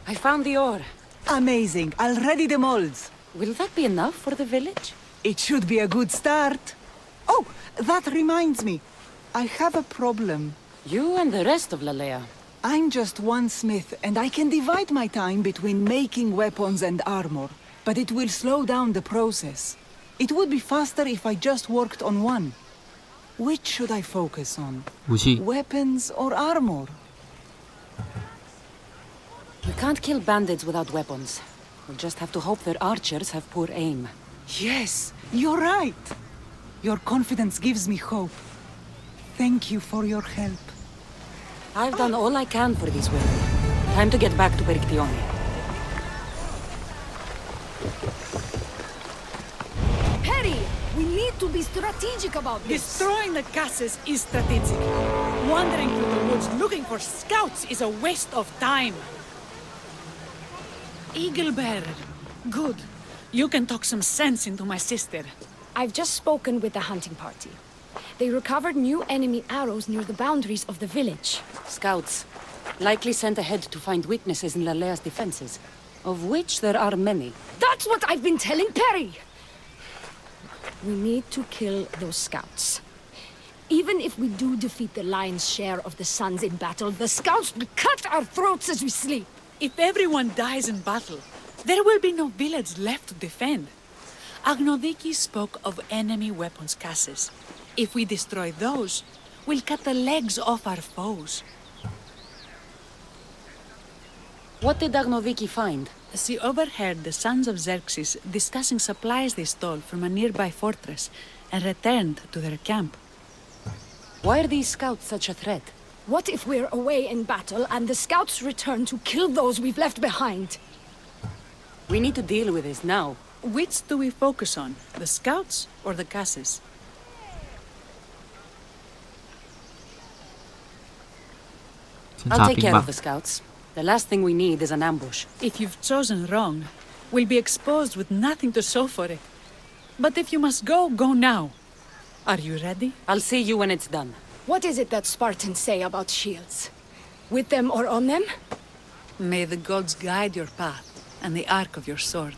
I found the ore. Amazing. I'll ready the molds. Will that be enough for the village? It should be a good start. Oh, that reminds me. I have a problem. You and the rest of Lalea. I'm just one smith, and I can divide my time between making weapons and armor. But it will slow down the process. It would be faster if I just worked on one. Which should I focus on? Weapons or armor? You can't kill bandits without weapons. We'll just have to hope their archers have poor aim. Yes, you're right. Your confidence gives me hope. Thank you for your help. I've done all I can for these women. Time to get back to Perictione. Perry! We need to be strategic about this. Destroying the castles is strategic. Wandering through the woods looking for scouts is a waste of time. Eagle Bearer. Good. You can talk some sense into my sister. I've just spoken with the hunting party. They recovered new enemy arrows near the boundaries of the village. Scouts. Likely sent ahead to find weaknesses in Lalea's defenses. Of which there are many. That's what I've been telling Perry! We need to kill those scouts. Even if we do defeat the lion's share of the sons in battle, the scouts will cut our throats as we sleep. If everyone dies in battle, there will be no village left to defend. Agnodiki spoke of enemy weapons caches. If we destroy those, we'll cut the legs off our foes. What did Agnodiki find? She overheard the sons of Xerxes discussing supplies they stole from a nearby fortress and returned to their camp. Why are these scouts such a threat? What if we're away in battle and the scouts return to kill those we've left behind? We need to deal with this now. Which do we focus on? The scouts or the caches? 侦察 take 兵 care 吧 of the。scouts. The last thing we need is an ambush. If you've chosen wrong, we'll be exposed with nothing to show for it. But if you must go, go now. Are you ready? I'll see you when it's done. What is it that Spartans say about shields? With them or on them? May the gods guide your path and the arc of your sword.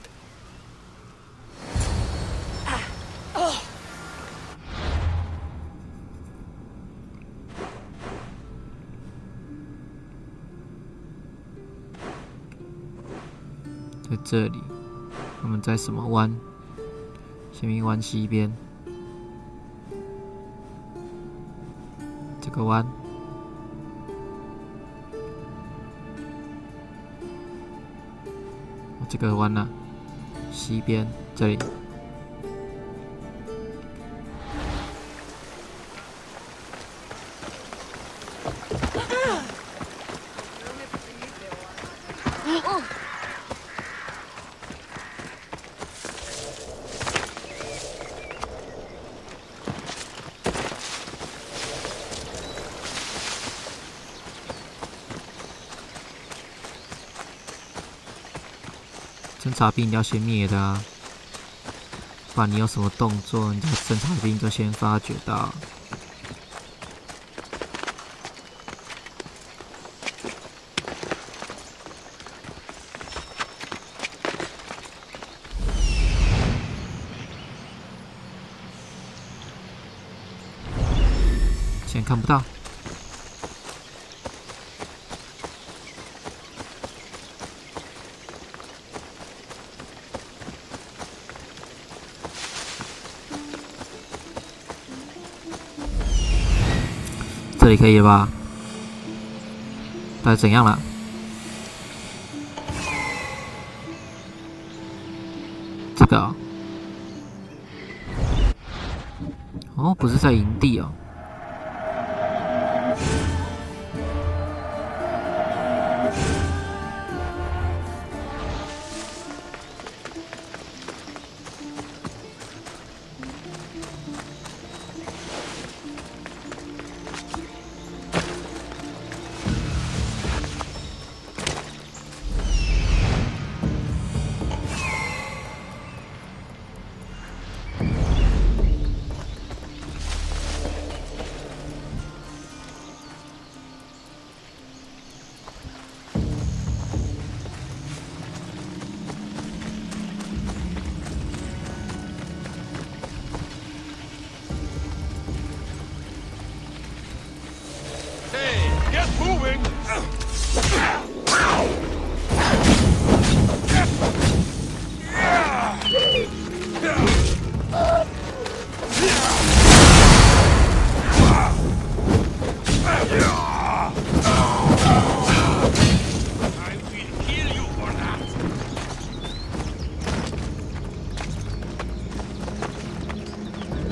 在这里，我们在什么湾？先民湾西边，这个湾。这个湾呢、西边这里。侦察兵你要先灭的啊，不然你有什么动作，你这个侦察兵就先发觉到。现在看不到。这里可以了吧？到底怎样了？这个哦，哦，不是在营地哦。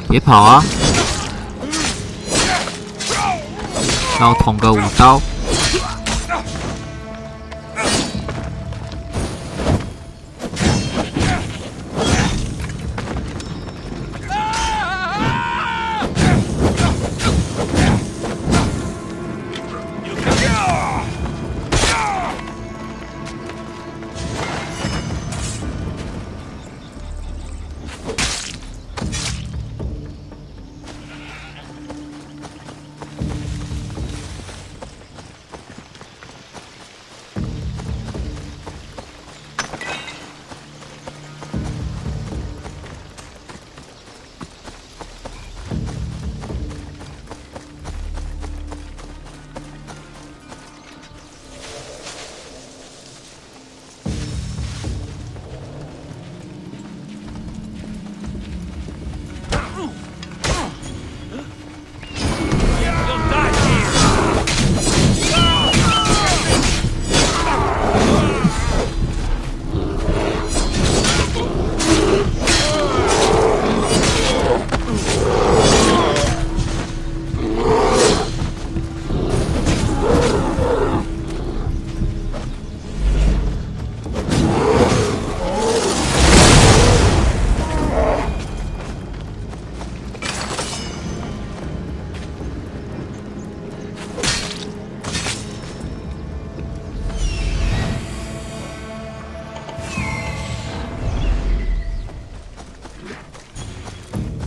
别跑啊！让我捅个5刀。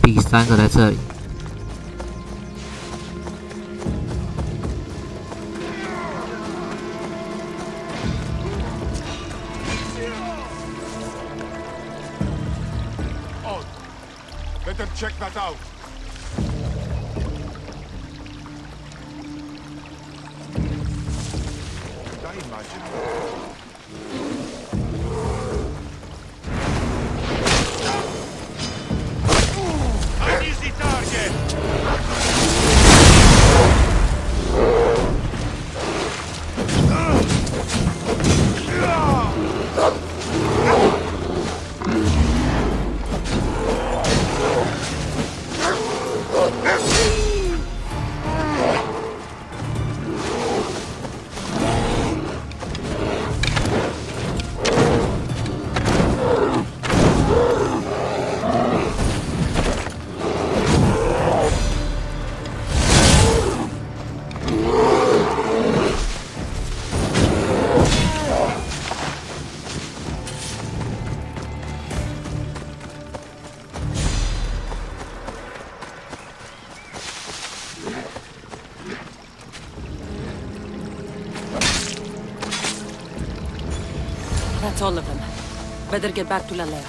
第3个在这里。Let them check that out. Did I imagine? An easy target. That's all of them. Better get back to Laleo.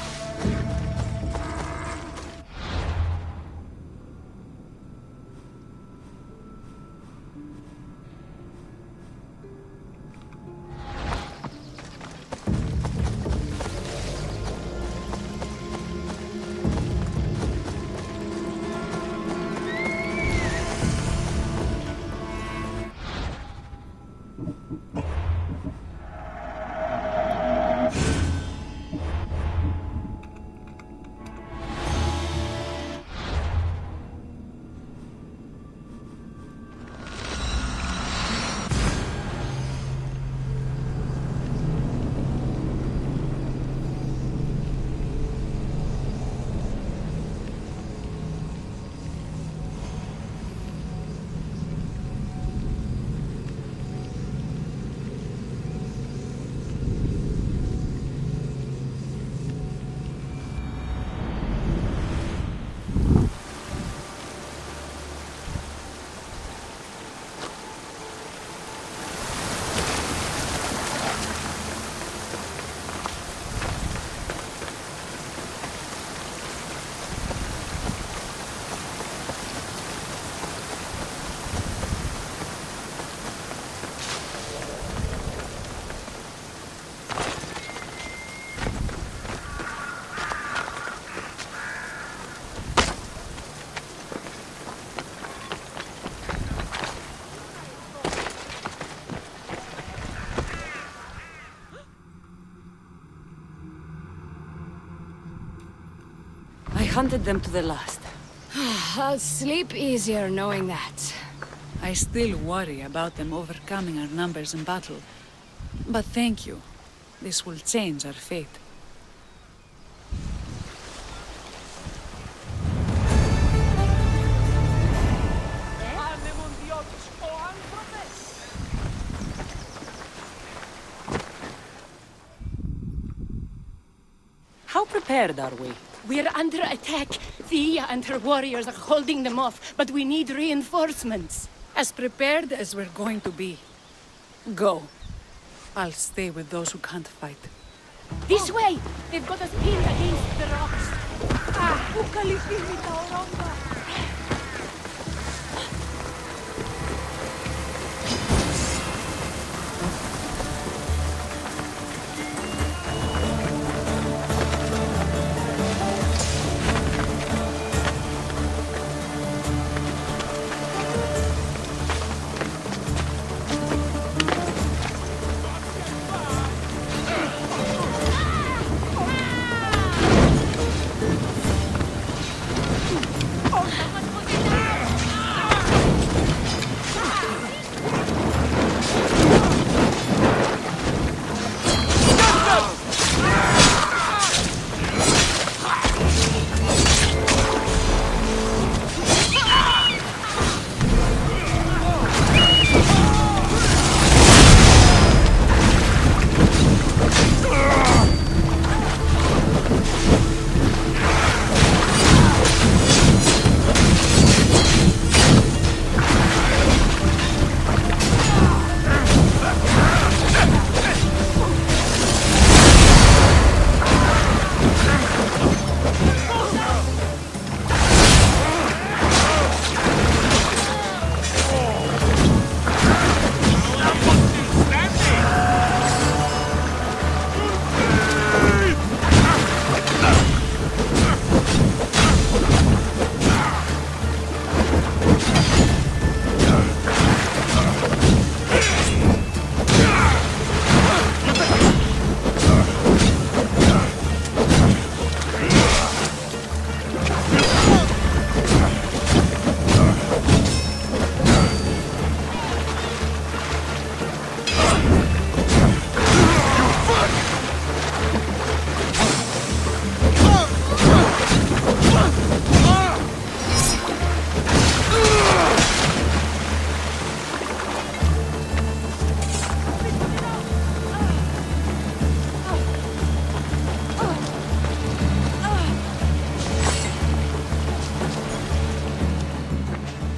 Hunted them to the last. I'll sleep easier knowing that. I still worry about them overcoming our numbers in battle. But thank you. This will change our fate. How prepared are we? We're under attack. Thea and her warriors are holding them off, but we need reinforcements. As prepared as we're going to be. Go. I'll stay with those who can't fight. This way! They've got us pinned against the rocks.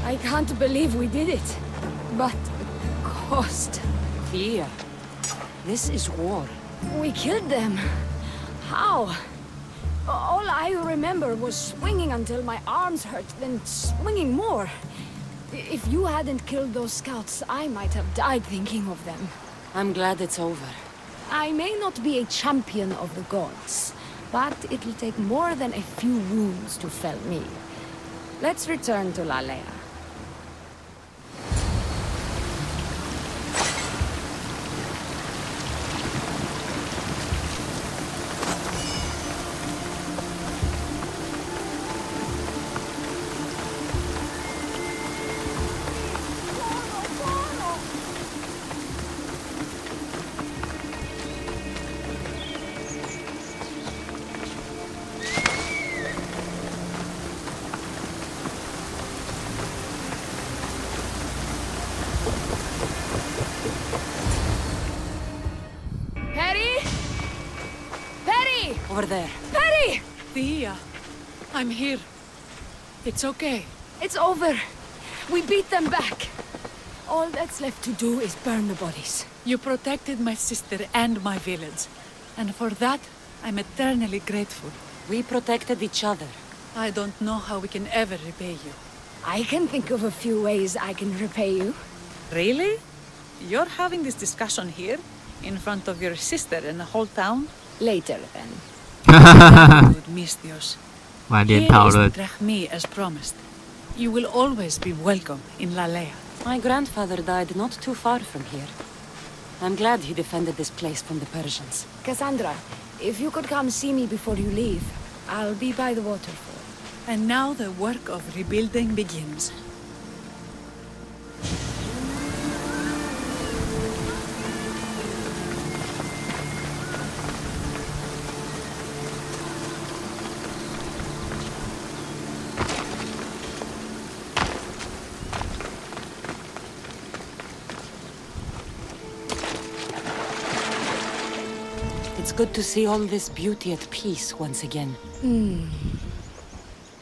I can't believe we did it. But the cost. Thea, this is war. We killed them. How? All I remember was swinging until my arms hurt, then swinging more. If you hadn't killed those scouts, I might have died thinking of them. I'm glad it's over. I may not be a champion of the gods, but it'll take more than a few wounds to fell me. Let's return to Lalea. Over there. Perry! Thea, I'm here. It's okay. It's over. We beat them back. All that's left to do is burn the bodies. You protected my sister and my village. And for that, I'm eternally grateful. We protected each other. I don't know how we can ever repay you. I can think of a few ways I can repay you. Really? You're having this discussion here? In front of your sister and the whole town? Later, then. Good, Mistios. Here is Drachmi as promised. You will always be welcome in Lalea. My grandfather died not too far from here. I'm glad he defended this place from the Persians. Cassandra, if you could come see me before you leave, I'll be by the waterfall. And now the work of rebuilding begins. It's good to see all this beauty at peace once again.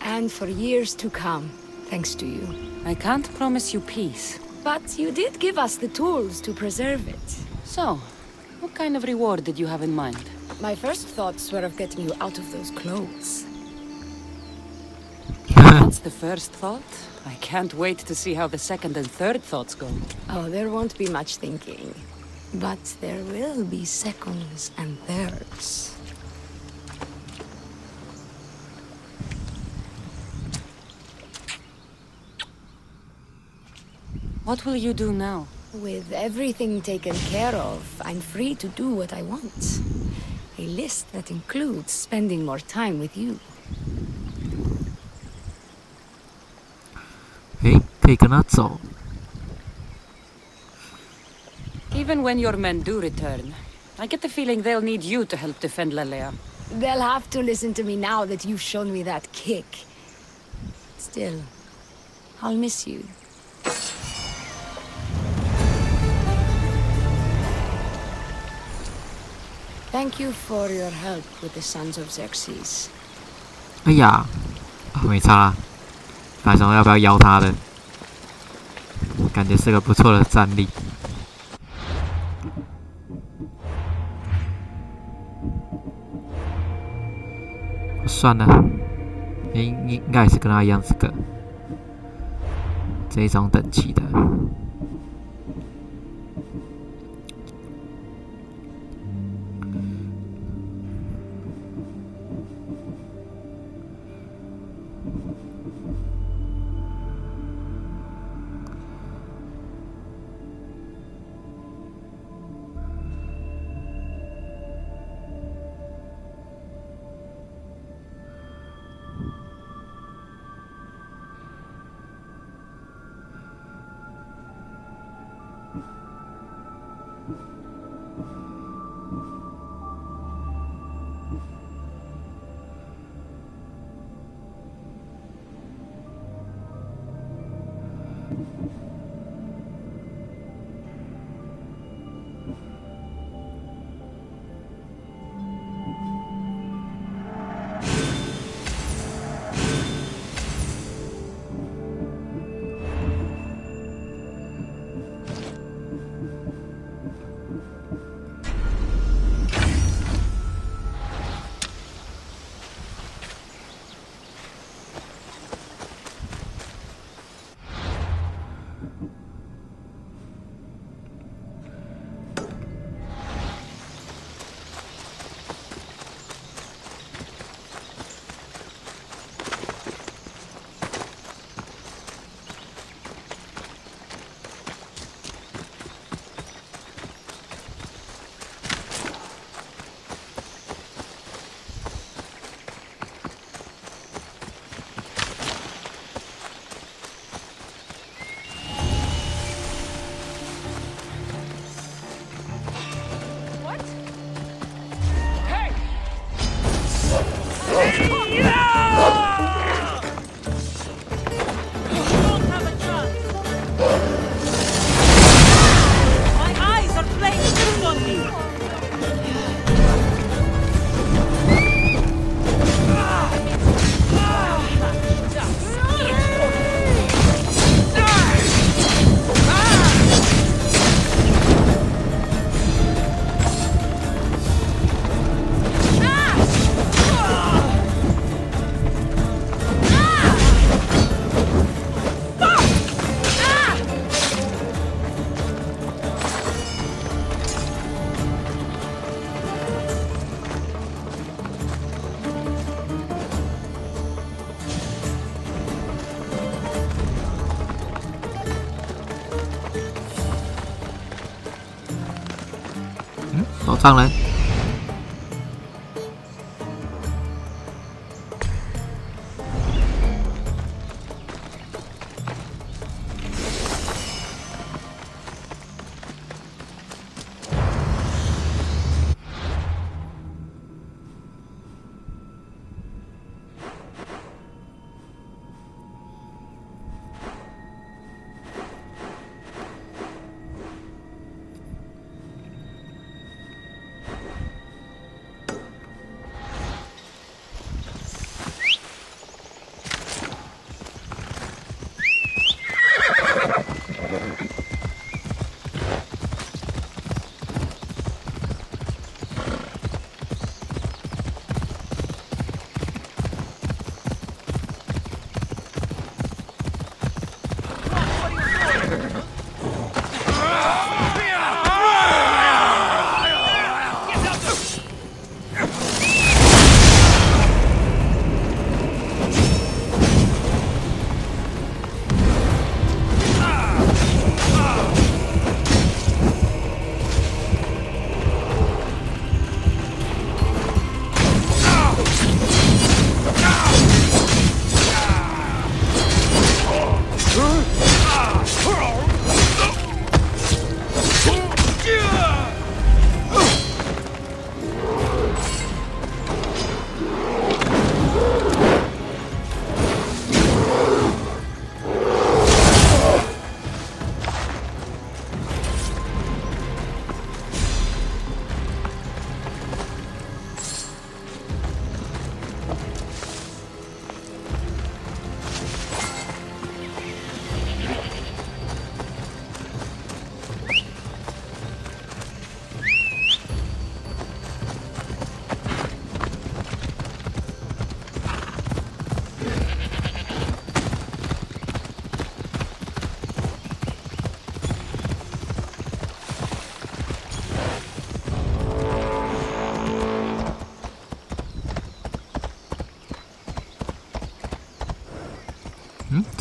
And for years to come, thanks to you. I can't promise you peace. But you did give us the tools to preserve it. So, what kind of reward did you have in mind? My first thoughts were of getting you out of those clothes. That's the first thought? I can't wait to see how the second and third thoughts go. Oh, there won't be much thinking. But there will be seconds and thirds. What will you do now? With everything taken care of, I'm free to do what I want. A list that includes spending more time with you. Hey, 可以跟他走。 Even when your men do return, I get the feeling they'll need you to help defend Lalea. They'll have to listen to me now that you've shown me that kick. Still, I'll miss you. Thank you for your help with the Sons of Xerxes. 哎呀，没差，反正要不要邀他的？感觉是个不错的战力。 算了，应该也是跟他一样这一种等级的。守藏人。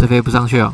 这飞不上去哦。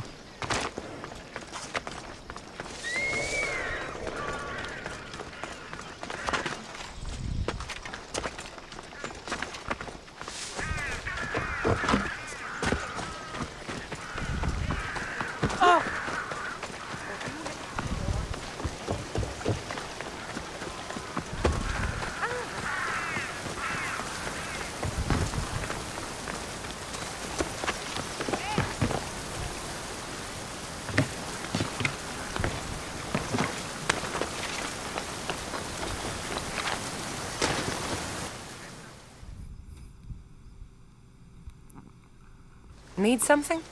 Need something?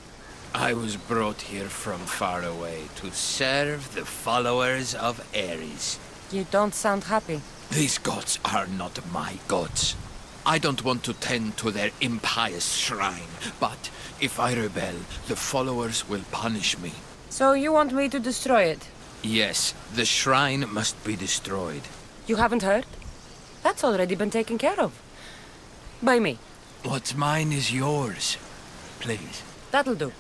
I was brought here from far away to serve the followers of Ares. You don't sound happy. These gods are not my gods. I don't want to tend to their impious shrine, but if I rebel, the followers will punish me. So you want me to destroy it? Yes, the shrine must be destroyed. You haven't heard? That's already been taken care of. By me. What's mine is yours. Please. That'll do.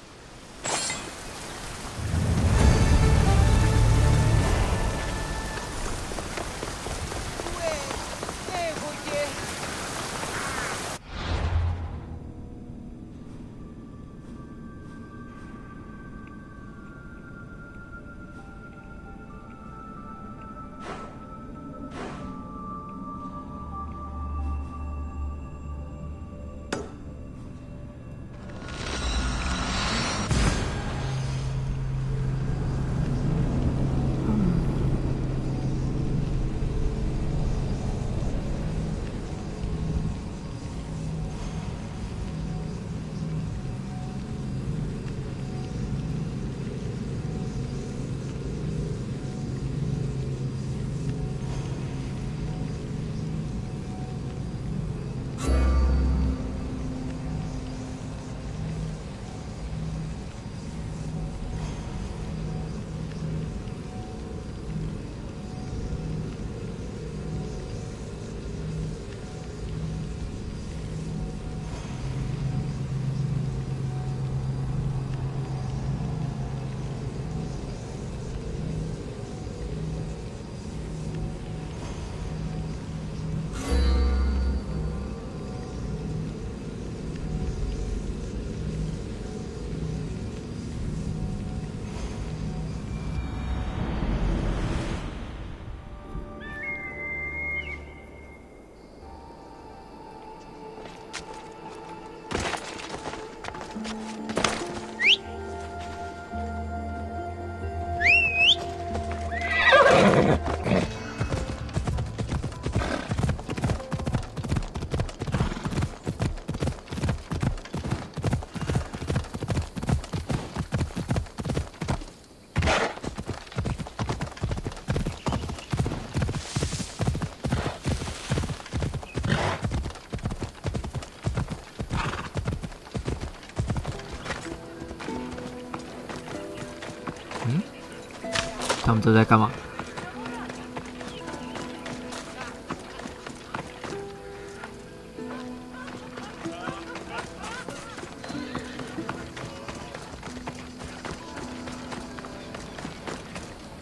他们这在干嘛？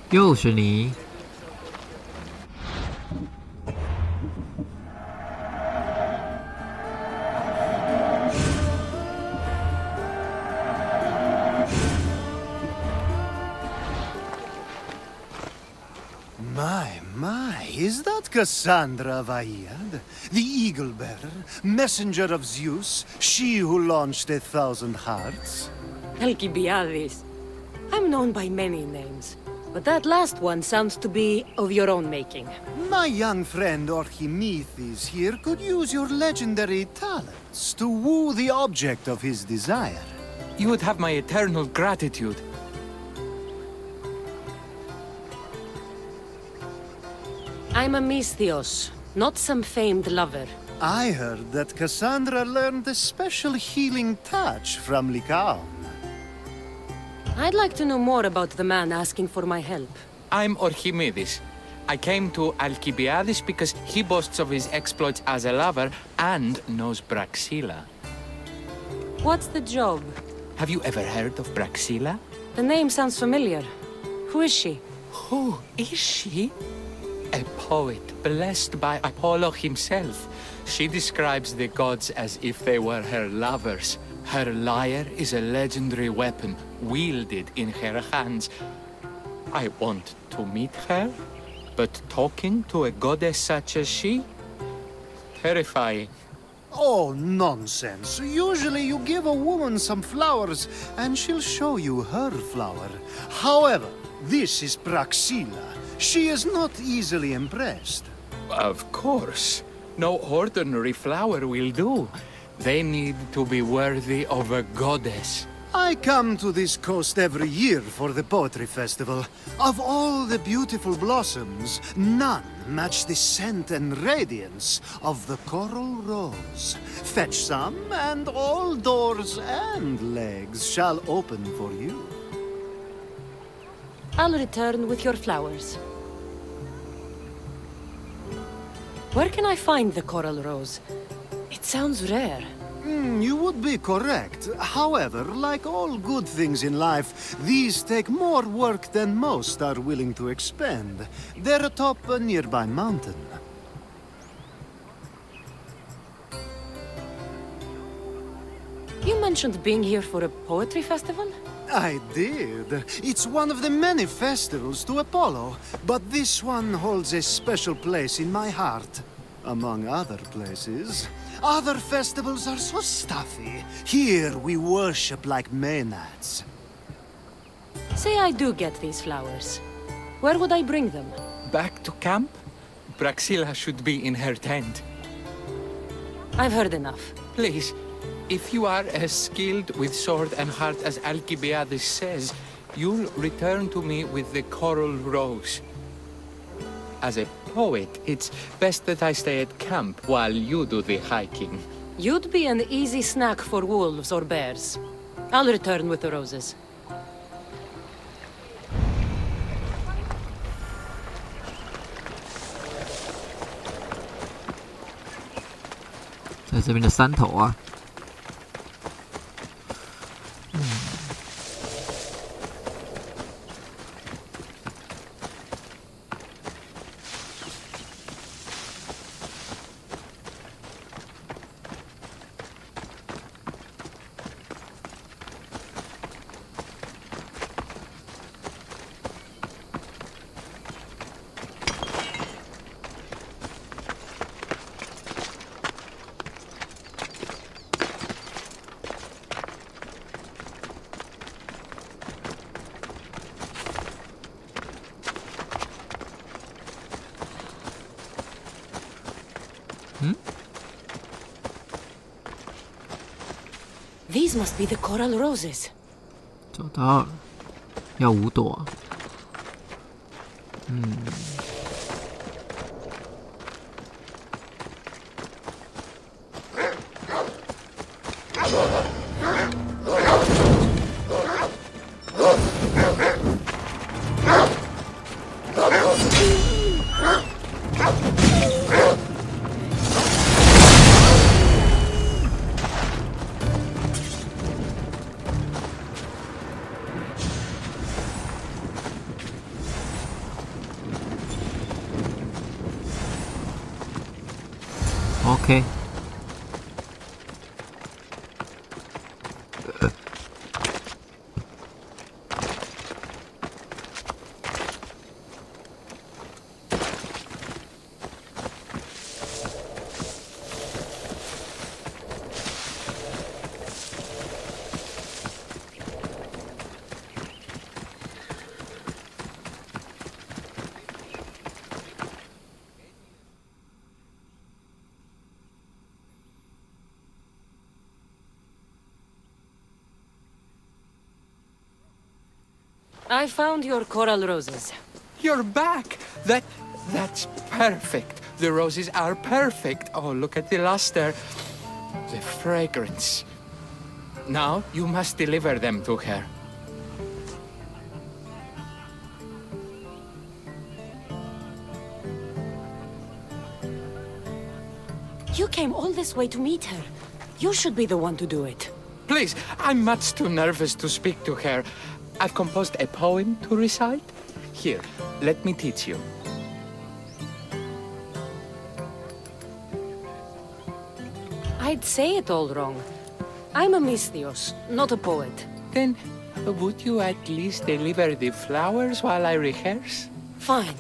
又是你！ Is that Cassandra of Aiad, the Eagle-bearer, messenger of Zeus, she who launched 1,000 hearts? Alcibiades. I'm known by many names, but that last one sounds to be of your own making. My young friend Archimedes here could use your legendary talents to woo the object of his desire. You would have my eternal gratitude. I'm a Misthios, not some famed lover. I heard that Cassandra learned a special healing touch from Lycaon. I'd like to know more about the man asking for my help. I'm Archimedes. I came to Alcibiades because he boasts of his exploits as a lover and knows Braxilla. What's the job? Have you ever heard of Braxilla? The name sounds familiar. Who is she? Who is she? A poet blessed by Apollo himself. She describes the gods as if they were her lovers. Her lyre is a legendary weapon wielded in her hands. I want to meet her, but talking to a goddess such as she? Terrifying. Oh, nonsense. Usually you give a woman some flowers, and she'll show you her flower. However, this is Braxilla. She is not easily impressed. Of course. No ordinary flower will do. They need to be worthy of a goddess. I come to this coast every year for the Poetry Festival. Of all the beautiful blossoms, none match the scent and radiance of the coral rose. Fetch some, and all doors and legs shall open for you. I'll return with your flowers. Where can I find the coral rose? It sounds rare. You would be correct. However, like all good things in life, these take more work than most are willing to expend. They're atop a nearby mountain. You mentioned being here for a poetry festival? I did. It's one of the many festivals to Apollo, but this one holds a special place in my heart, among other places. Other festivals are so stuffy. Here we worship like Maenads. Say I do get these flowers. Where would I bring them? Back to camp? Braxilla should be in her tent. I've heard enough. Please. If you are as skilled with sword and heart as Alcibiades says, you'll return to me with the coral rose. As a poet, it's best that I stay at camp while you do the hiking. You'd be an easy snack for wolves or bears. I'll return with the roses. This 在这边的山头啊。 These must be the coral roses. 找到了，要5朵。OK。I found your coral roses. You're back! That's perfect. The roses are perfect. Oh, look at the luster. The fragrance. Now you must deliver them to her. You came all this way to meet her. You should be the one to do it. Please, I'm much too nervous to speak to her. I've composed a poem to recite. Here, let me teach you. I'd say it all wrong. I'm a Misthios, not a poet. Then, would you at least deliver the flowers while I rehearse? Fine.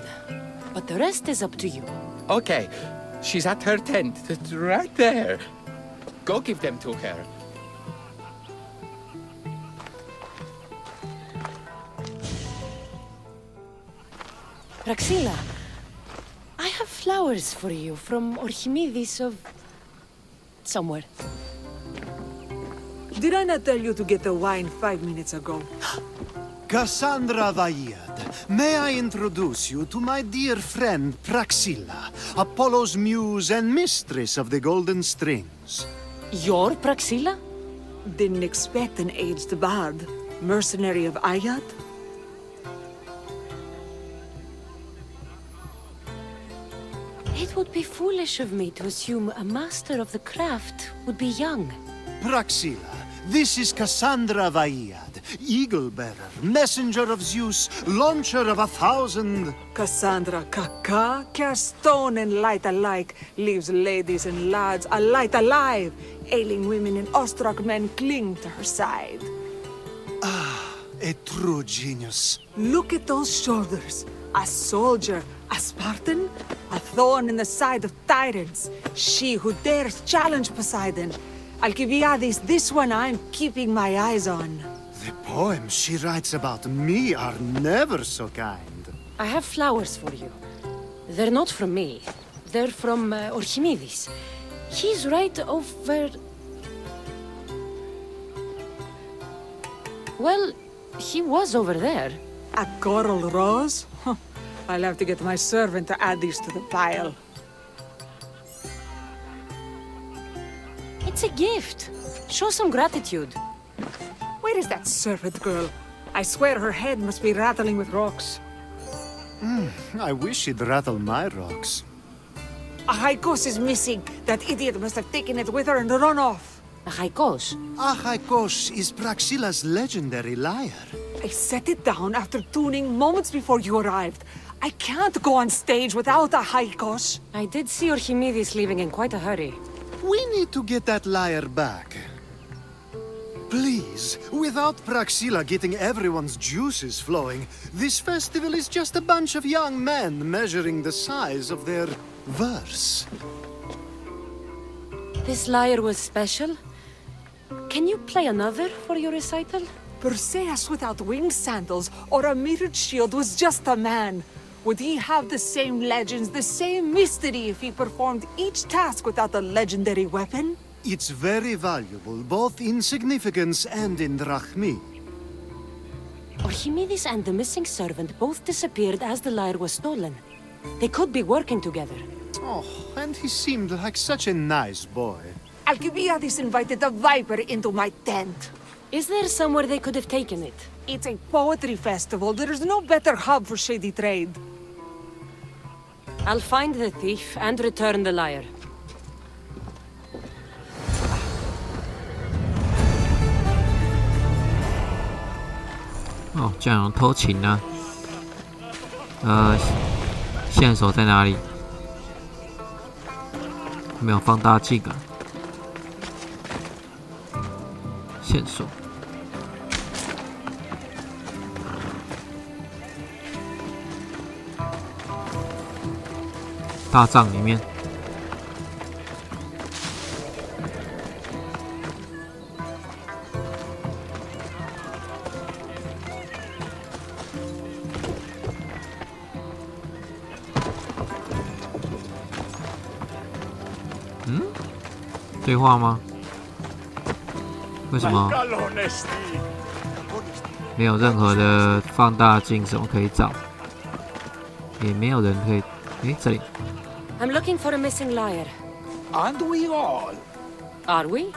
But the rest is up to you. Okay. She's at her tent, right there. Go give them to her. Praxilla, I have flowers for you from Archimedes of... somewhere. Did I not tell you to get the wine 5 minutes ago? Cassandra Vaiad, may I introduce you to my dear friend Praxilla, Apollo's muse and mistress of the golden strings. You're Praxilla? Didn't expect an aged bard. Mercenary of Ayad? It would be foolish of me to assume a master of the craft would be young. Praxilla, this is Cassandra Vaiad, Eagle-bearer, messenger of Zeus, launcher of 1,000... Cassandra Kaka, cast stone and light alike, leaves ladies and lads alight alive. Ailing women and awestruck men cling to her side. Ah, a true genius. Look at those shoulders. A soldier, a Spartan, a thorn in the side of tyrants. She who dares challenge Poseidon. Alcibiades, this one I'm keeping my eyes on. The poems she writes about me are never so kind. I have flowers for you. They're not from me. They're from Archimedes. He's right over... Well, he was over there. A coral rose? I'll have to get my servant to add these to the pile. It's a gift. Show some gratitude. Where is that servant girl? I swear her head must be rattling with rocks. I wish she'd rattle my rocks. A Haikos is missing. That idiot must have taken it with her and run off. A Haikos? A Haikos is Praxilla's legendary lyre. I set it down after tuning moments before you arrived. I can't go on stage without a Haikos. I did see Archimedes leaving in quite a hurry. We need to get that lyre back. Please, without Praxilla getting everyone's juices flowing, this festival is just a bunch of young men measuring the size of their verse. This lyre was special? Can you play another for your recital? Perseus without winged sandals or a mirrored shield was just a man. Would he have the same legends, the same mystery if he performed each task without a legendary weapon? It's very valuable, both in significance and in drachmi. Archimedes and the missing servant both disappeared as the lyre was stolen. They could be working together. Oh, and he seemed like such a nice boy. Alcibiades invited the Viper into my tent. Is there somewhere they could have taken it? It's a poetry festival. There's no better hub for shady trade. I'll find the thief and return the lyre.哦，这样有偷情啊！线索在哪里？没有放大镜啊？线索。大帐里面。对话吗？为什么没有任何的放大镜？什么可以找？也没有人可以。这里。I'm looking for a missing liar. Aren't we all? Are we?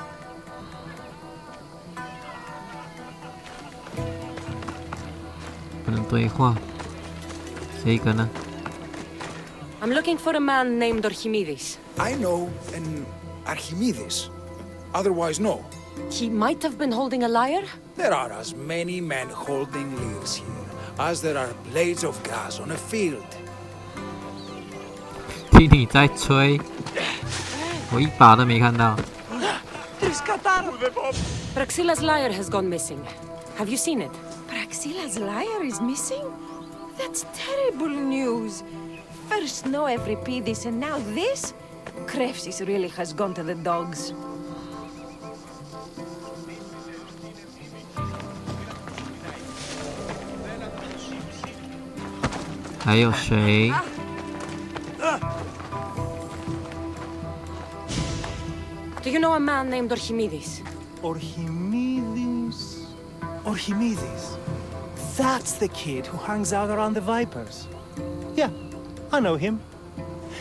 不能对话。这个呢 I'm looking for a man named Archimedes. I know an Archimedes. Otherwise, no. He might have been holding a lyre? There are as many men holding lyres here as there are blades of grass on a field. 听你在吹，我一把都没看到。Praxilla's lyre has gone missing. Have you seen it? Praxilla's lyre is missing? That's terrible news. First no Euripides and now this? Krefsis really has gone to the dogs. 还有谁？ Do you know a man named Archimedes? Archimedes? Archimedes? That's the kid who hangs out around the Vipers. Yeah, I know him.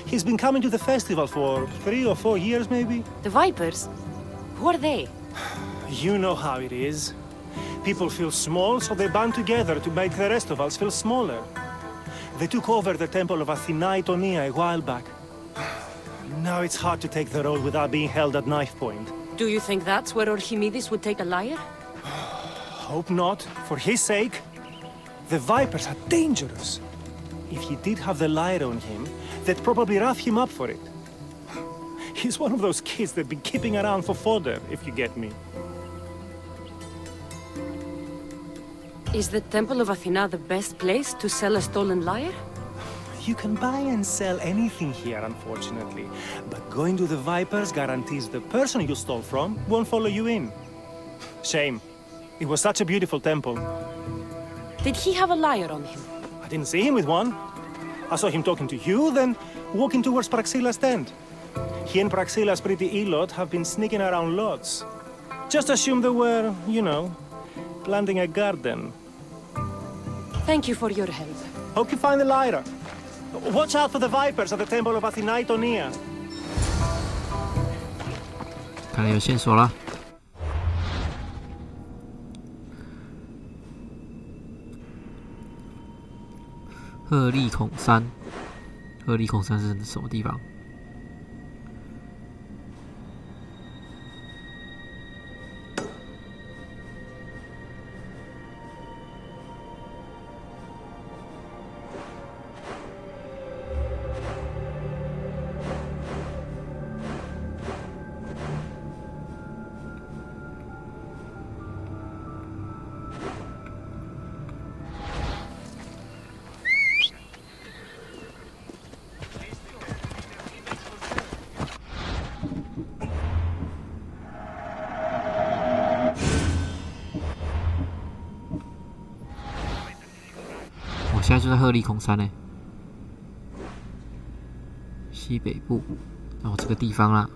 He's been coming to the festival for 3 or 4 years, maybe. The Vipers? Who are they? You know how it is. People feel small, so they band together to make the rest of us feel smaller. They took over the temple of Athena Itonia a while back. Now it's hard to take the road without being held at knife point. Do you think that's where Archimedes would take a lyre? Hope not. For his sake. The Vipers are dangerous. If he did have the lyre on him, they'd probably rough him up for it. He's one of those kids they'd be keeping around for fodder, if you get me. Is the Temple of Athena the best place to sell a stolen lyre? You can buy and sell anything here, unfortunately. But going to the Vipers guarantees the person you stole from won't follow you in. Shame. It was such a beautiful temple. Did he have a lyre on him? I didn't see him with one. I saw him talking to you, then walking towards Praxilla's tent. He and Praxilla's pretty Elot have been sneaking around lots. Just assume they were, you know, planting a garden. Thank you for your help. Hope you find the lyre. Watch out for the Vipers at the Temple of Athena Itonia. 看来有线索了。鹤立孔山，鹤立孔山是什么地方？我现在就在鹤立孔山呢，西北部，然后这个地方啦。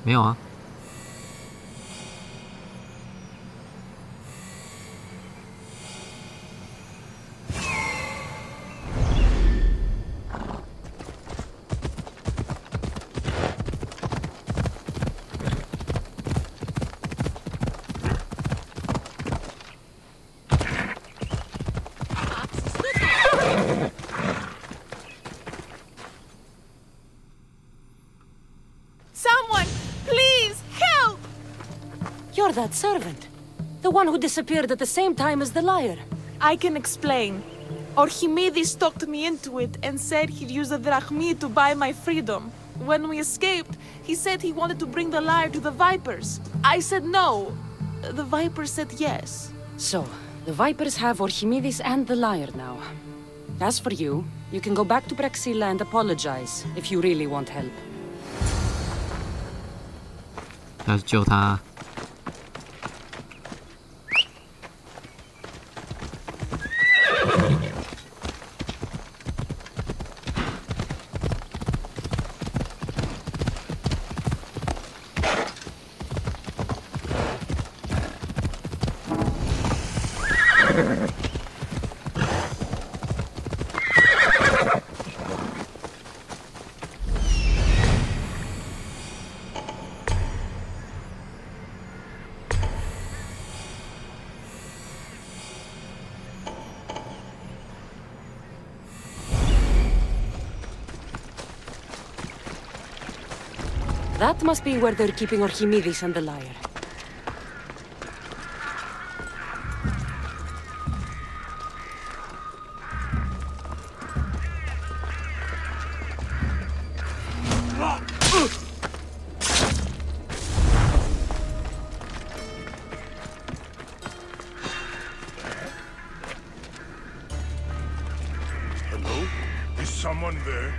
没有啊。You're that servant. The one who disappeared at the same time as the liar. I can explain. Archimedes talked me into it and said he'd use the drachmi to buy my freedom. When we escaped, he said he wanted to bring the liar to the Vipers. I said no. The Vipers said yes. So, the Vipers have Archimedes and the liar now. As for you, you can go back to Praxilla and apologize if you really want help. 要去救他。That must be where they're keeping Archimedes and the liar. Hello? Is someone there?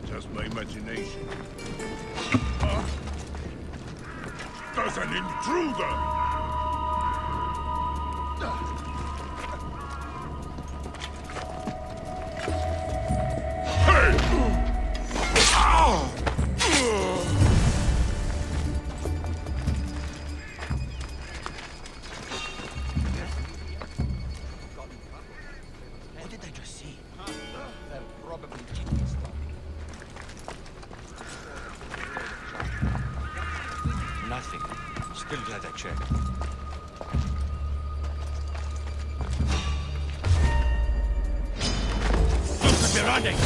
Just my imagination. Huh? There's an intruder! Hey! Ow! What did I just see? They're probably keeping stuff. Nothing. Still glad I checked. Look at me running!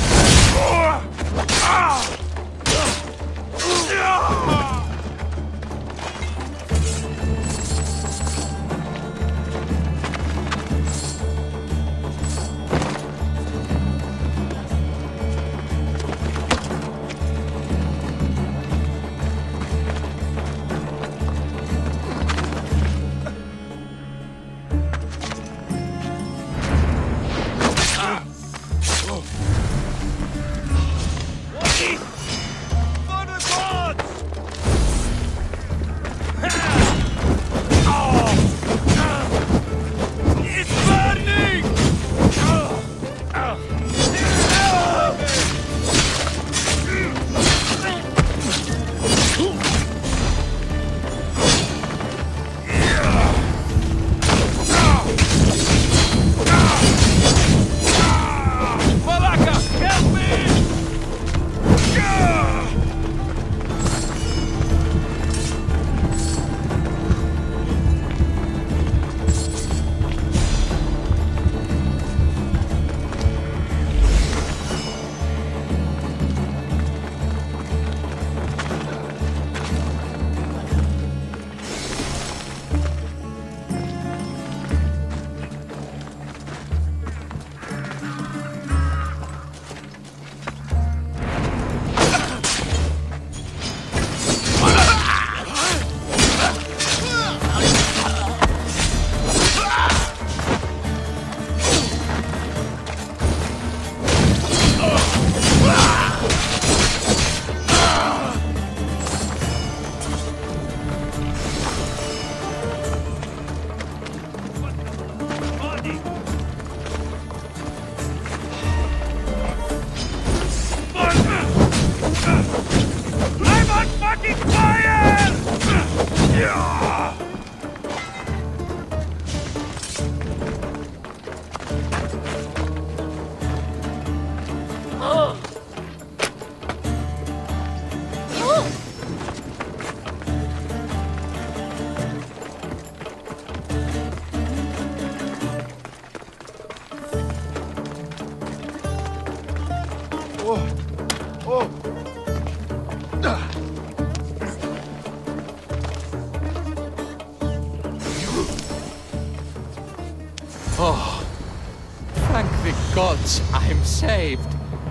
gods, I'm saved.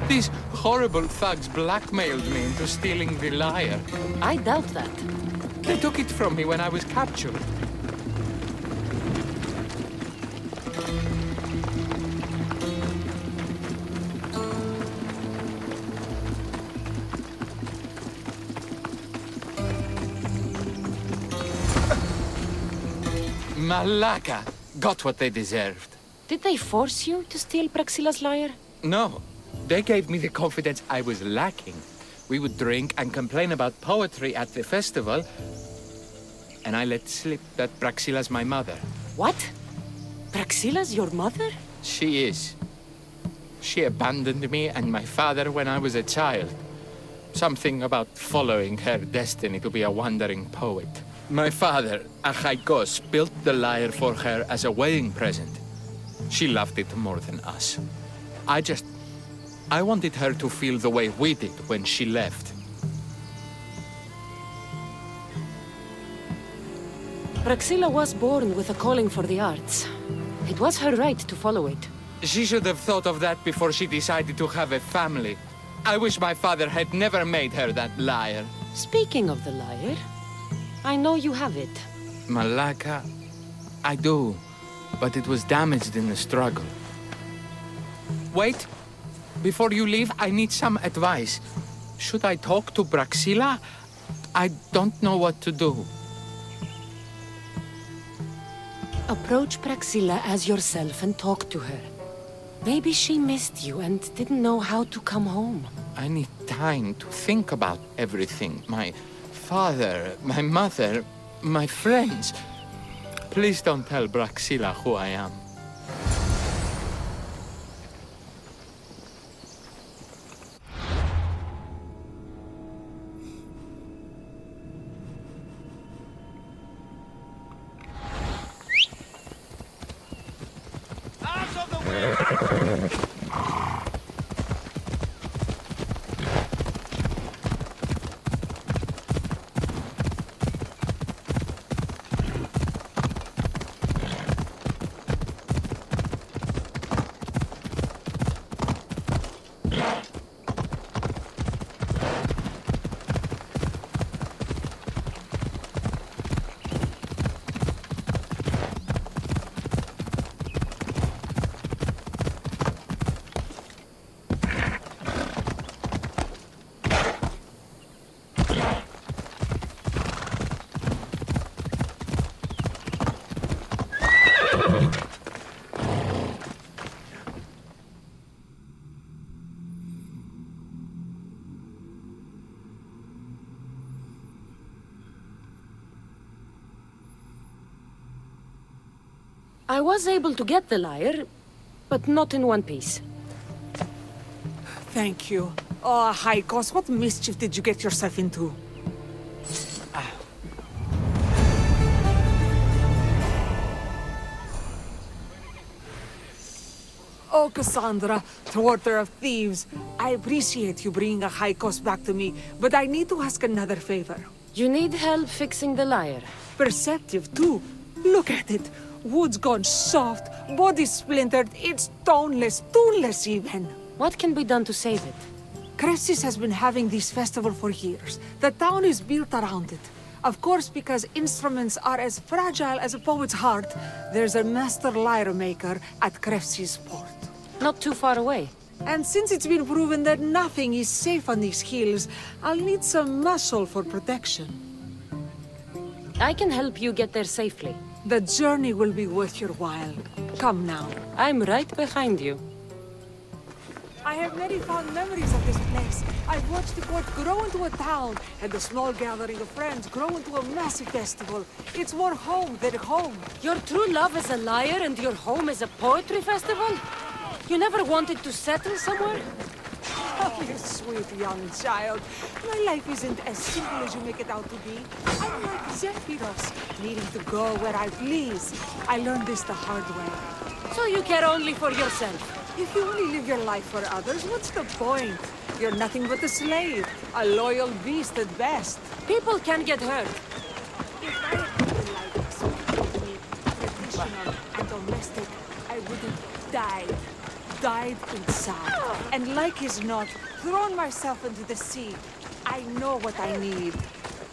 These horrible thugs blackmailed me into stealing the lyre. I doubt that. They took it from me when I was captured. Malaka got what they deserved. Did they force you to steal Praxila's lyre? No. They gave me the confidence I was lacking. We would drink and complain about poetry at the festival, and I let slip that Praxila's my mother. What? Praxila's your mother? She is. She abandoned me and my father when I was a child. Something about following her destiny to be a wandering poet. My father, Achaikos, built the lyre for her as a wedding present. She loved it more than us. I wanted her to feel the way we did when she left. Praxila was born with a calling for the arts. It was her right to follow it. She should have thought of that before she decided to have a family. I wish my father had never made her that lyre. Speaking of the lyre, I know you have it. Malaka, I do, but it was damaged in the struggle. Wait. Before you leave, I need some advice. Should I talk to Praxila? I don't know what to do. Approach Praxila as yourself and talk to her. Maybe she missed you and didn't know how to come home. I need time to think about everything. My father, my mother, my friends. Please don't tell Praxila who I am. I was able to get the lyre, but not in one piece. Thank you. Oh, Haikos, what mischief did you get yourself into? Oh, Cassandra, thwarter of thieves. I appreciate you bringing a Haikos back to me, but I need to ask another favor. You need help fixing the lyre. Perceptive, too. Look at it. Wood's gone soft, body splintered, it's toneless, tuneless even. What can be done to save it? Cressis has been having this festival for years. The town is built around it. Of course, because instruments are as fragile as a poet's heart, there's a master lyre maker at Cressis port. Not too far away. And since it's been proven that nothing is safe on these hills, I'll need some muscle for protection. I can help you get there safely. The journey will be worth your while. Come now. I'm right behind you. I have many fond memories of this place. I've watched the port grow into a town, and the small gathering of friends grow into a massive festival. It's more home than home. Your true love is a lyre and your home is a poetry festival? You never wanted to settle somewhere? Oh, you sweet young child. My life isn't as simple as you make it out to be. I'm like Zephyros, needing to go where I please. I learned this the hard way. So you care only for yourself? If you only live your life for others, what's the point? You're nothing but a slave, a loyal beast at best. People can get hurt. If I had been like this, traditional and domestic, I would have died. died inside, and like as not, thrown myself into the sea. I know what I need.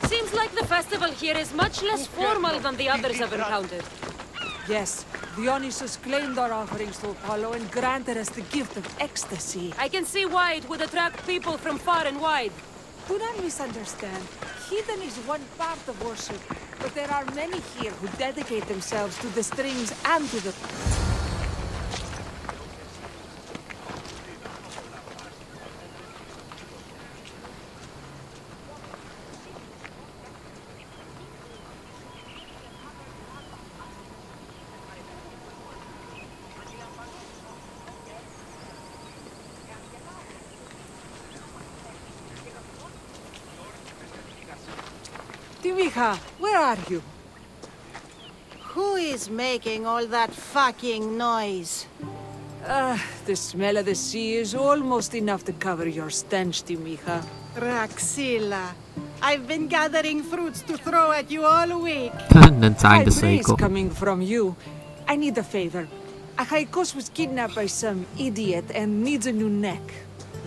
Seems like the festival here is much less formal than the others I've encountered. Yes, Dionysus claimed our offerings to Apollo and granted us the gift of ecstasy. I can see why it would attract people from far and wide. Do not misunderstand. Heathen is one part of worship, but there are many here who dedicate themselves to the strings and to the... Timika, where are you? Who is making all that fucking noise? The smell of the sea is almost enough to cover your stench, Timika. Raxila, I've been gathering fruits to throw at you all week. My praise coming from you. I need a favor. Achaikos was kidnapped by some idiot and needs a new neck.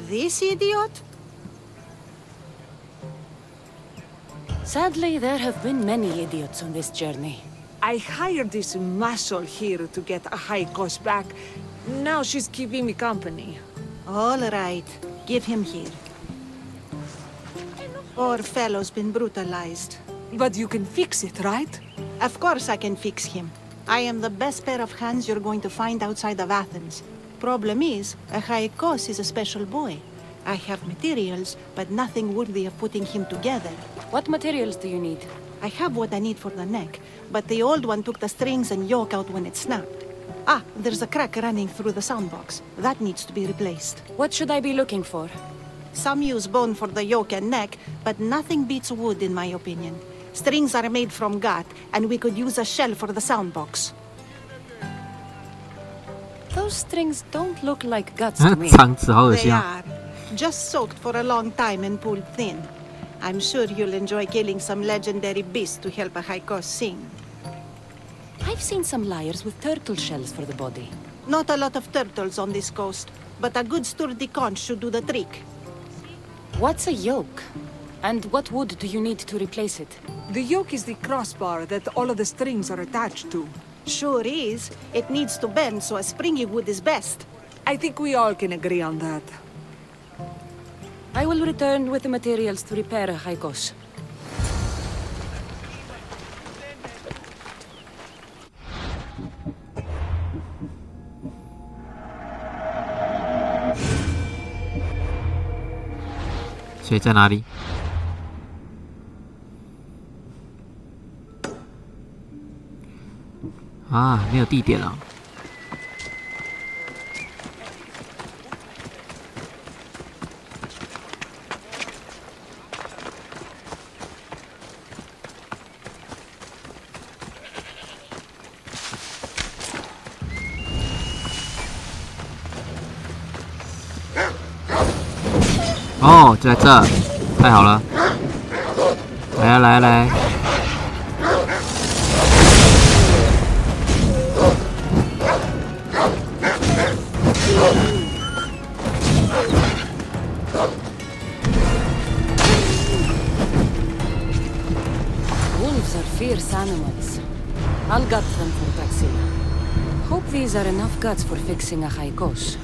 This idiot? Sadly, there have been many idiots on this journey. I hired this muscle here to get Achaikos back. Now she's keeping me company. All right. Give him here. Poor fellow's been brutalized. But you can fix it, right? Of course I can fix him. I am the best pair of hands you're going to find outside of Athens. Problem is, Achaikos is a special boy. I have materials, but nothing worthy of putting him together. What materials do you need? I have what I need for the neck, but the old one took the strings and yoke out when it snapped. Ah, there's a crack running through the sound box. That needs to be replaced. What should I be looking for? Some use bone for the yoke and neck, but nothing beats wood in my opinion. Strings are made from gut, and we could use a shell for the sound box. Those strings don't look like guts to me. They are. Just soaked for a long time and pulled thin. I'm sure you'll enjoy killing some legendary beast to help Achaikos sing. I've seen some lyres with turtle shells for the body. Not a lot of turtles on this coast, but a good sturdy conch should do the trick. What's a yoke? And what wood do you need to replace it? The yoke is the crossbar that all of the strings are attached to. Sure is. It needs to bend, so a springy wood is best. I think we all can agree on that. I will return with the materials to repair Achaikos.所以在哪里？啊，没有地点了。哦，就在这，太好了！来啊，来啊，来！Wolves are fierce animals. I'll gut them for Praxila. Hope these are enough guts for fixing Achaikos.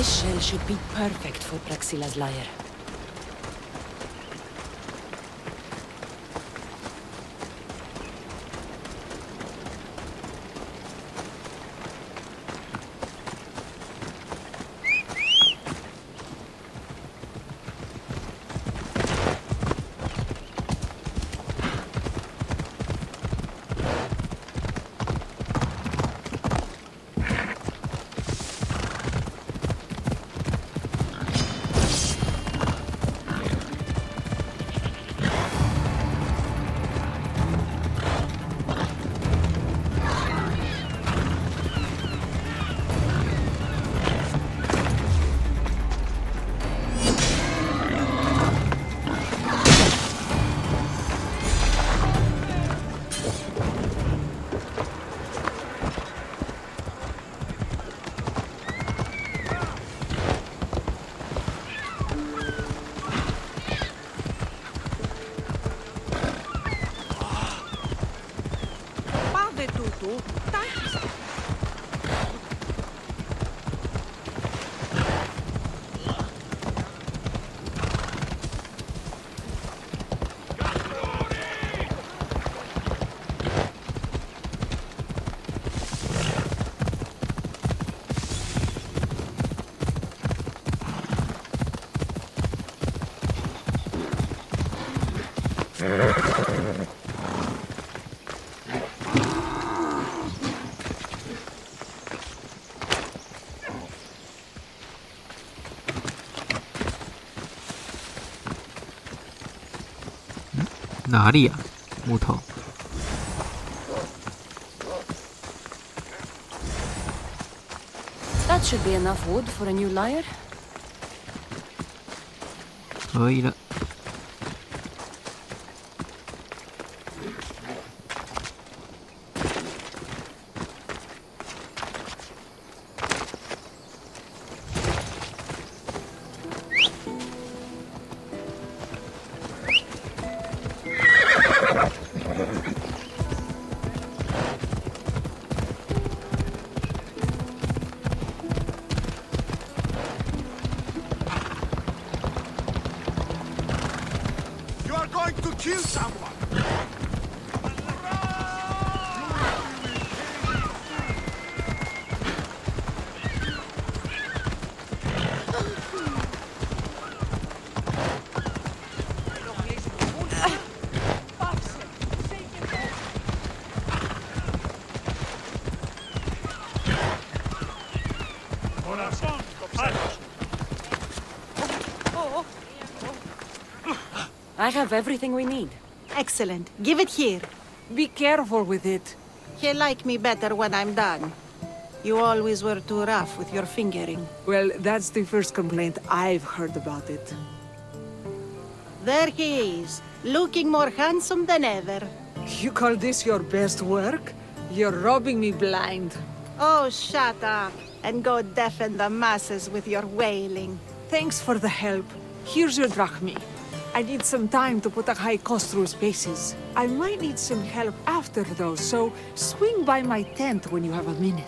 This shell should be perfect for Praxila's lyre.哪里啊？木头。That should be enough wood for a new lyre. 可以了。I have everything we need. Excellent. Give it here. Be careful with it. He'll like me better when I'm done. You always were too rough with your fingering. Well, that's the first complaint I've heard about it. There he is, looking more handsome than ever. You call this your best work? You're robbing me blind. Oh, shut up, and go deafen the masses with your wailing. Thanks for the help. Here's your drachmi. I need some time to put a high cost through spaces. I might need some help after, though, so swing by my tent when you have a minute.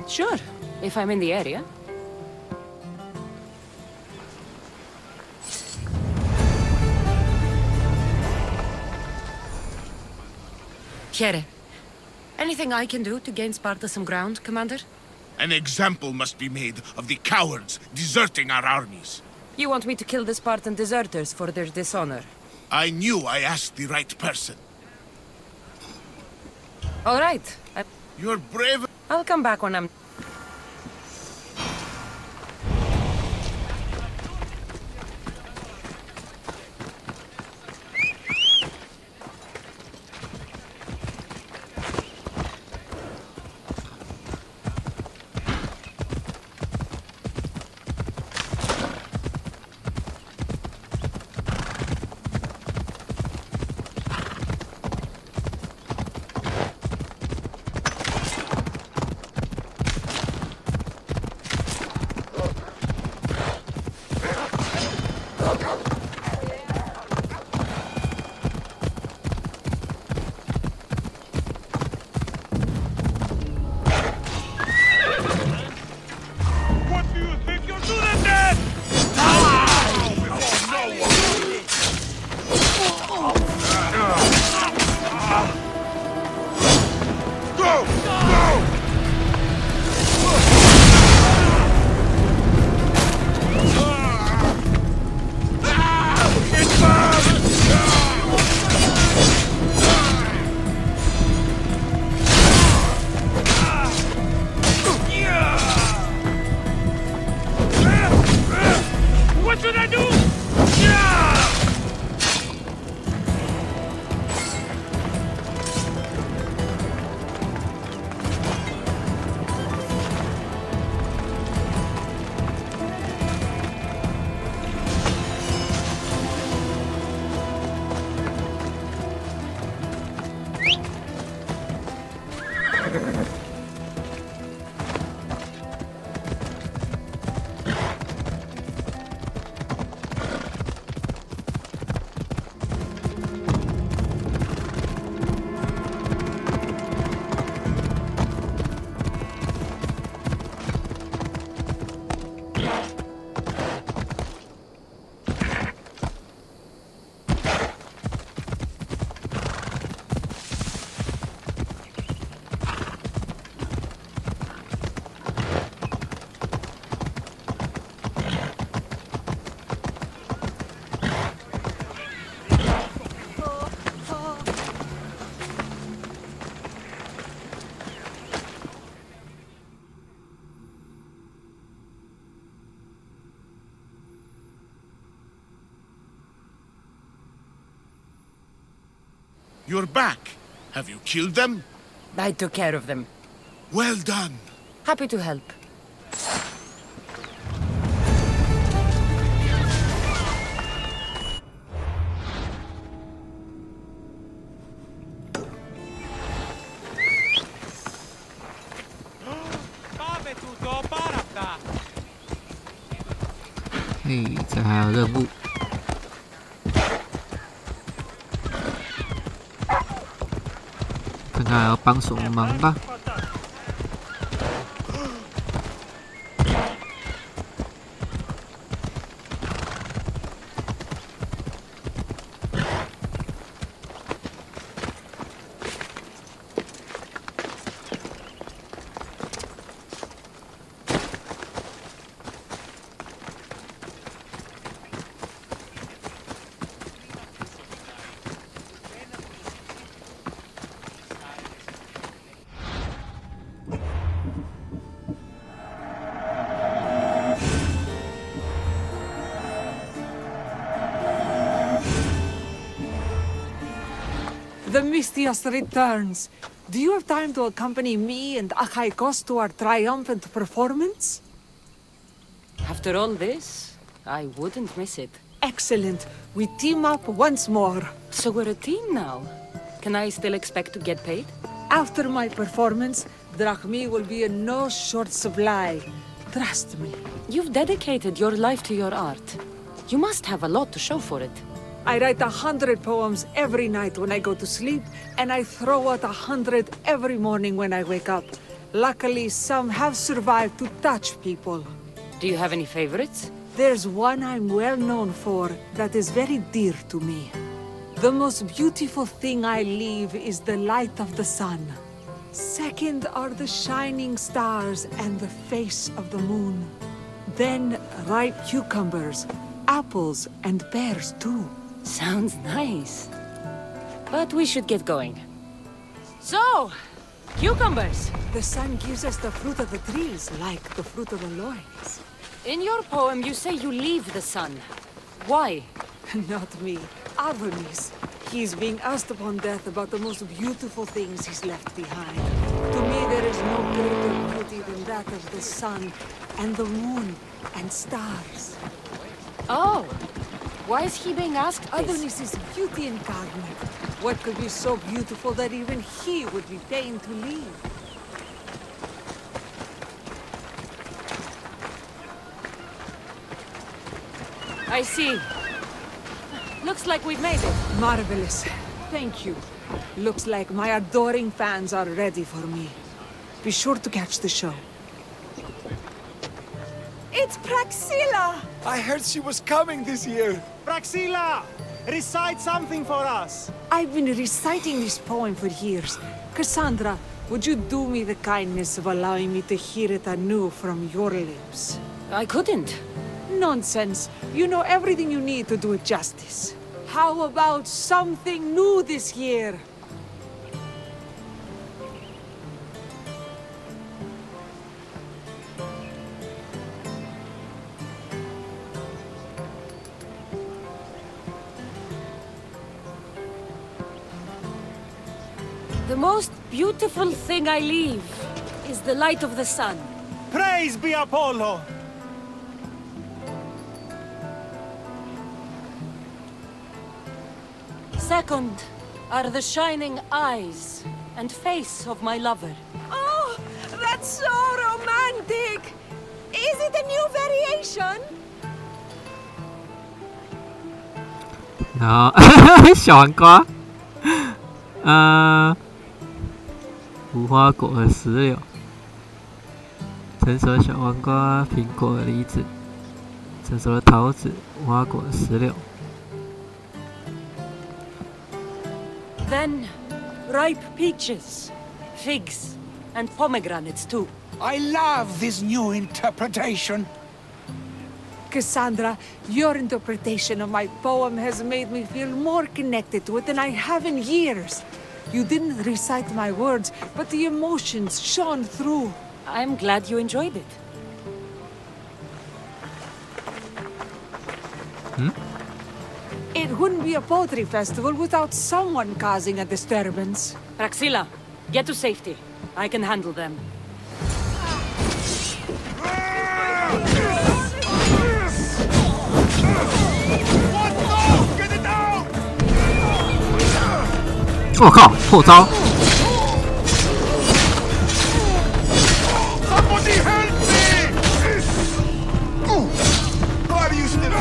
Sure, if I'm in the area. Here. Anything I can do to gain Sparta some ground, Commander? An example must be made of the cowards deserting our armies. You want me to kill the Spartan deserters for their dishonor? I knew I asked the right person. All right. You're brave. I'll come back when I'm... You're back. Have you killed them? I took care of them. Well done. Happy to help. 嘿，这还有任务。看看还要帮什么忙吧。The Mystios returns. Do you have time to accompany me and Achaikos to our triumphant performance? After all this, I wouldn't miss it. Excellent. We team up once more. So we're a team now. Can I still expect to get paid? After my performance, drachmi will be in no short supply. Trust me. You've dedicated your life to your art. You must have a lot to show for it. I write 100 poems every night when I go to sleep, and I throw out 100 every morning when I wake up. Luckily, some have survived to touch people. Do you have any favorites? There's one I'm well known for that is very dear to me. The most beautiful thing I leave is the light of the sun. Second are the shining stars and the face of the moon. Then ripe cucumbers, apples, and pears too. Sounds nice. But we should get going. So, cucumbers. The sun gives us the fruit of the trees, like the fruit of the loins. In your poem, you say you leave the sun. Why? Not me. Adonis. He's being asked upon death about the most beautiful things he's left behind. To me, there is no greater beauty than that of the sun, and the moon, and stars. Oh. Why is he being asked this? Adonis is beauty incarnate. What could be so beautiful that even he would be fain to leave? I see. Looks like we've made it. Marvelous. Thank you. Looks like my adoring fans are ready for me. Be sure to catch the show. It's Praxilla! I heard she was coming this year. Praxilla! Recite something for us! I've been reciting this poem for years. Cassandra, would you do me the kindness of allowing me to hear it anew from your lips? I couldn't. Nonsense. You know everything you need to do it justice. How about something new this year? The most beautiful thing I leave is the light of the sun. Praise be Apollo! Second are the shining eyes and face of my lover. Oh, that's so romantic! Is it a new variation? 然后小黄瓜，无花果和石榴，成熟的小黄瓜、苹果和梨子，成熟的桃子、无花果和石榴。Then, ripe peaches, figs, and pomegranates too. I love this new interpretation. Cassandra, your interpretation of my poem has made me feel more connected to it than I have in years. You didn't recite my words, but the emotions shone through. I'm glad you enjoyed it. It wouldn't be a poetry festival without someone causing a disturbance. Praxila, get to safety. I can handle them. Get it out! 我靠，破招！ Somebody help me! Why do you still?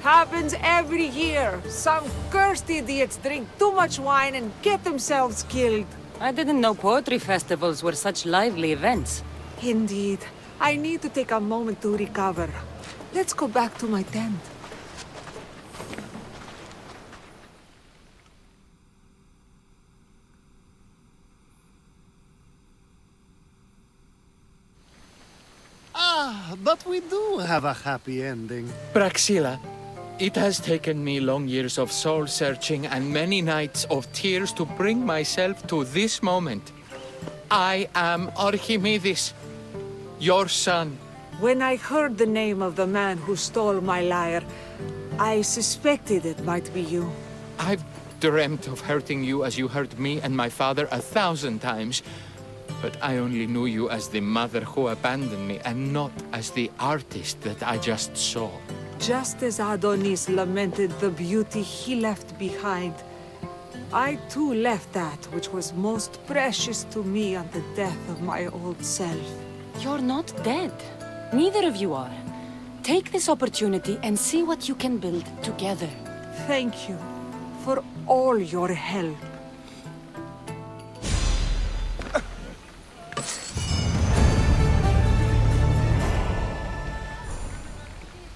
Happens every year. Some cursed idiots drink too much wine and get themselves killed. I didn't know poetry festivals were such lively events. Indeed. I need to take a moment to recover. Let's go back to my tent. Ah, but we do have a happy ending. Praxila, it has taken me long years of soul-searching and many nights of tears to bring myself to this moment. I am Archimedes, your son. When I heard the name of the man who stole my lyre, I suspected it might be you. I've dreamt of hurting you as you hurt me and my father 1,000 times. But I only knew you as the mother who abandoned me, and not as the artist that I just saw. Just as Adonis lamented the beauty he left behind, I too left that which was most precious to me on the death of my old self. You're not dead. Neither of you are. Take this opportunity and see what you can build together. Thank you for all your help.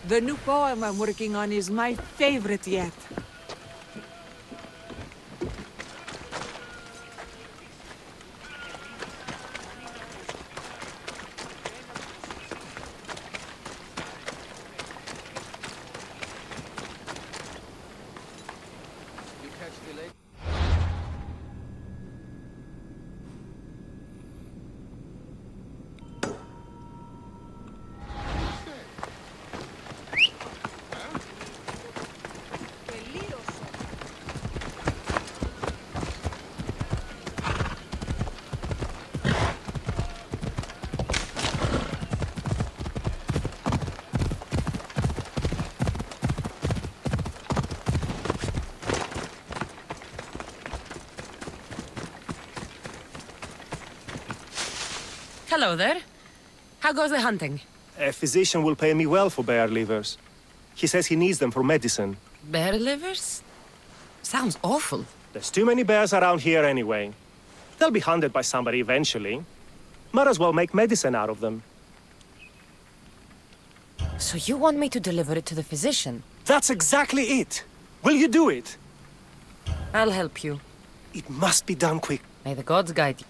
The new poem I'm working on is my favorite yet. Hello there. How goes the hunting? A physician will pay me well for bear livers. He says he needs them for medicine. Bear livers? Sounds awful. There's too many bears around here anyway. They'll be hunted by somebody eventually. Might as well make medicine out of them. So you want me to deliver it to the physician? That's exactly it. Will you do it? I'll help you. It must be done quick. May the gods guide you.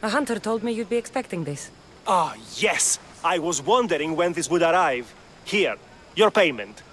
A hunter told me you'd be expecting this. Ah, yes! I was wondering when this would arrive. Here, your payment.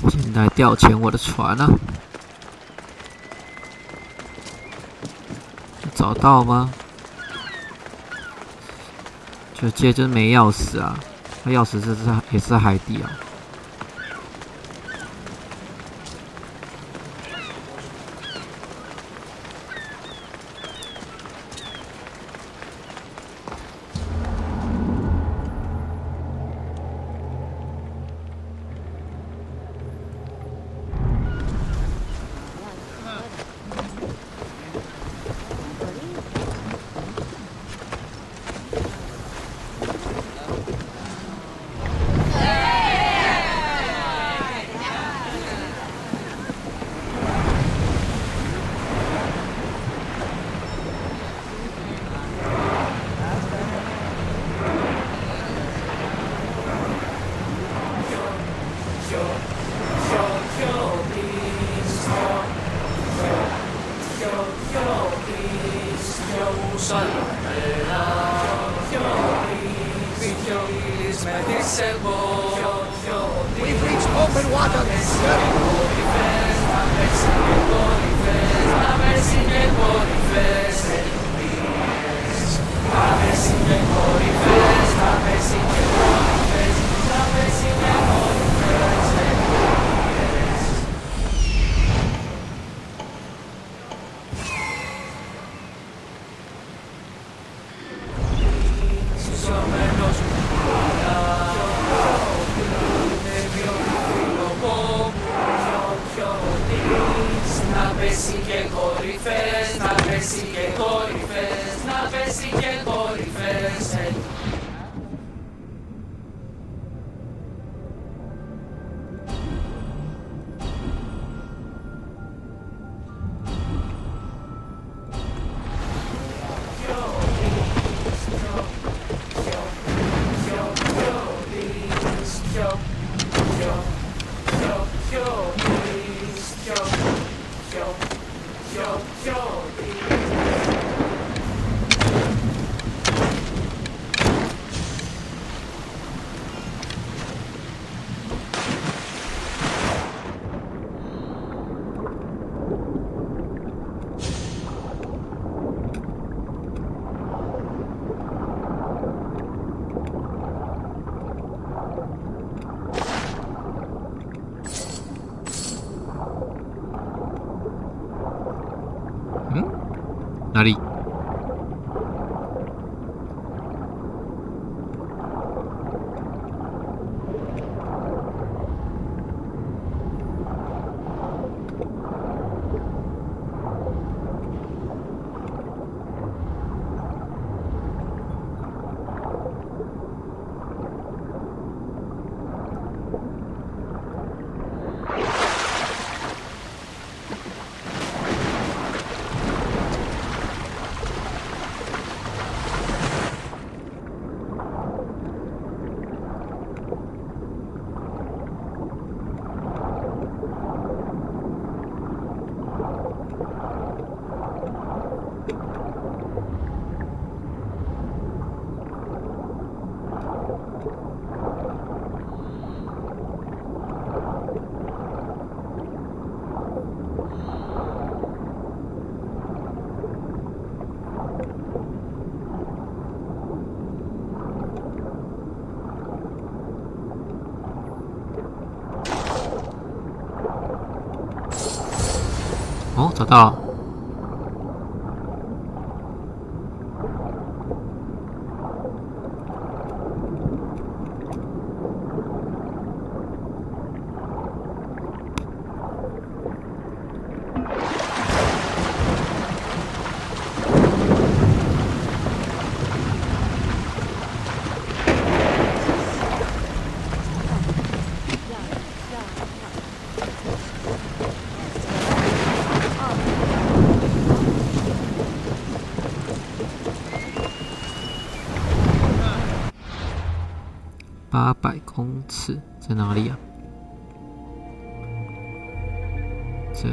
进来调遣我的船啊！找到吗？就接就是没钥匙啊，那钥匙也是在海底啊。We've reached open water. 找到了。800公尺在哪里啊？这。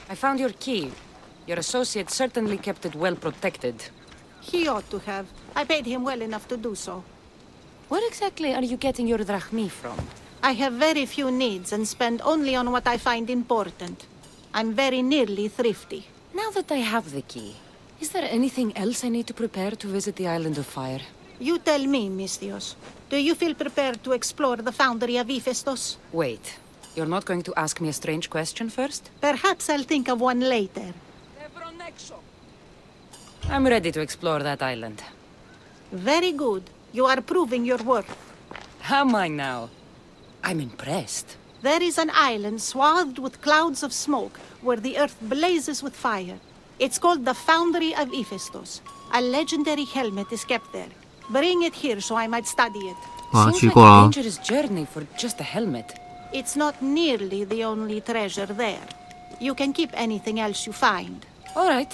I found your key. Your associate certainly kept it well protected. He ought to have. I paid him well enough to do so. Where exactly are you getting your drachmi from? I have very few needs and spend only on what I find important. I'm very nearly thrifty. Now that I have the key, is there anything else I need to prepare to visit the Island of Fire? You tell me, Misthios. Do you feel prepared to explore the foundry of Hephaestus? Wait. You're not going to ask me a strange question first? Perhaps I'll think of one later. I'm ready to explore that island. Very good. You are proving your worth. Am I now? I'm impressed. There is an island swathed with clouds of smoke where the earth blazes with fire. It's called the Foundry of Hephaestus. A legendary helmet is kept there. Bring it here so I might study it. Seems like a dangerous journey for just a helmet. It's not nearly the only treasure there. You can keep anything else you find. All right.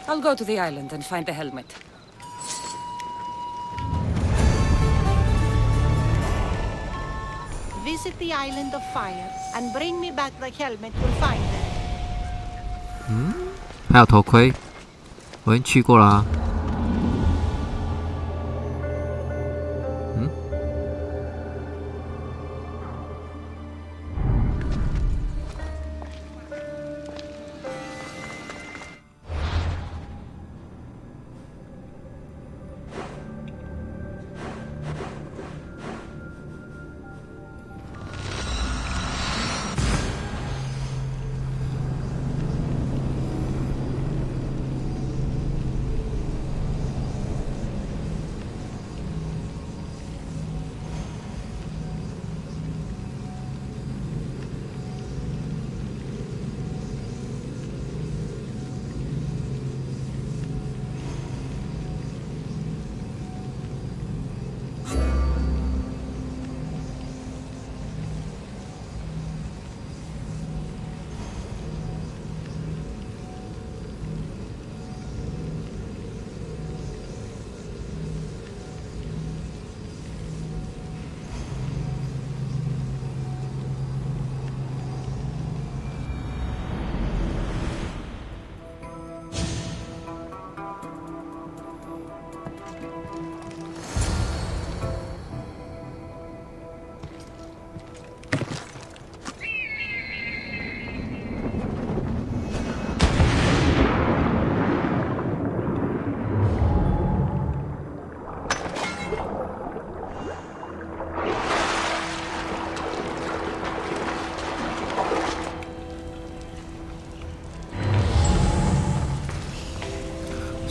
I'll go to the island and find the helmet. Visit the Island of Fire and bring me back the helmet you'll find there. 还有头盔，我已经去过了啊。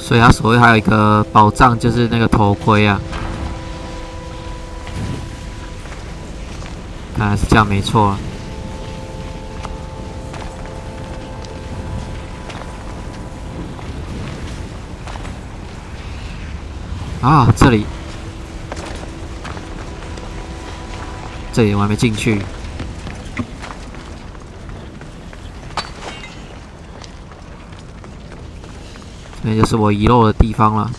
所以它所谓还有一个宝藏，就是那个头盔啊。看来是这样没错啊。啊，这里我还没进去。这边就是我遗漏的地方了。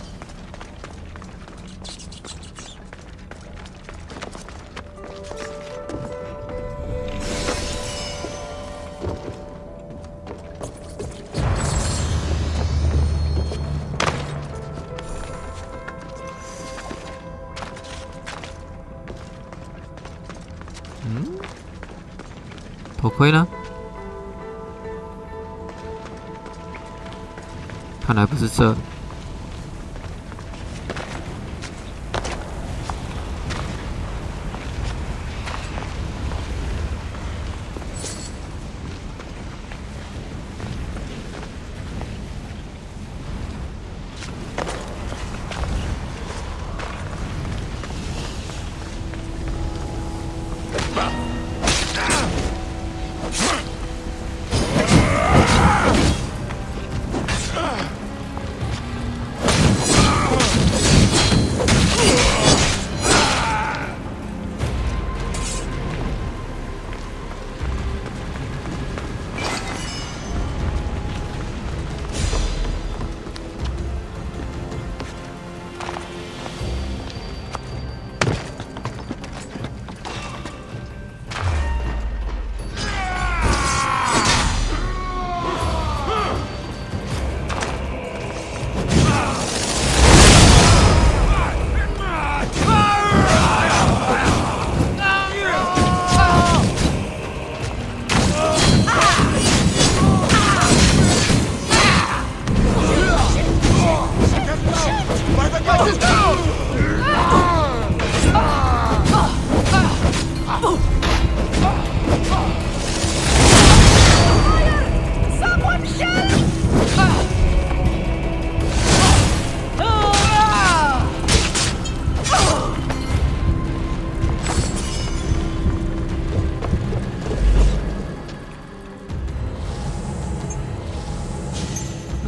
头盔呢？看来不是这。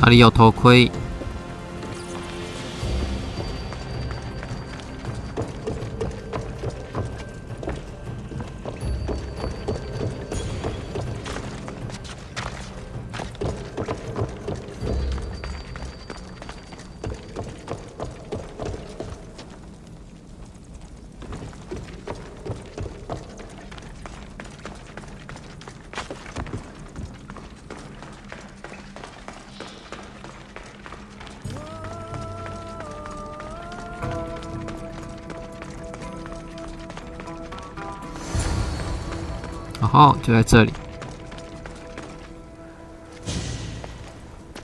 哪里有头盔？哦，就在这里。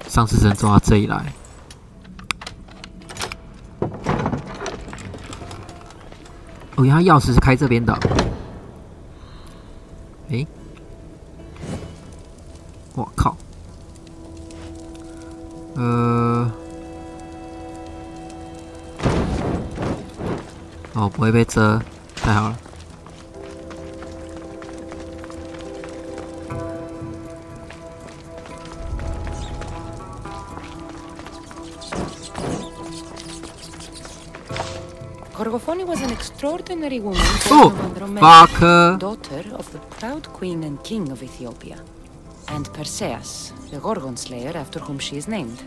上次只能走到这里来。哦，原来钥匙是开这边的。诶，我靠！哦，不会被遮，太好了。Gorgofoni was an extraordinary woman, daughter of the proud queen and king of Ethiopia, and Perseus, the Gorgon slayer after whom she is named.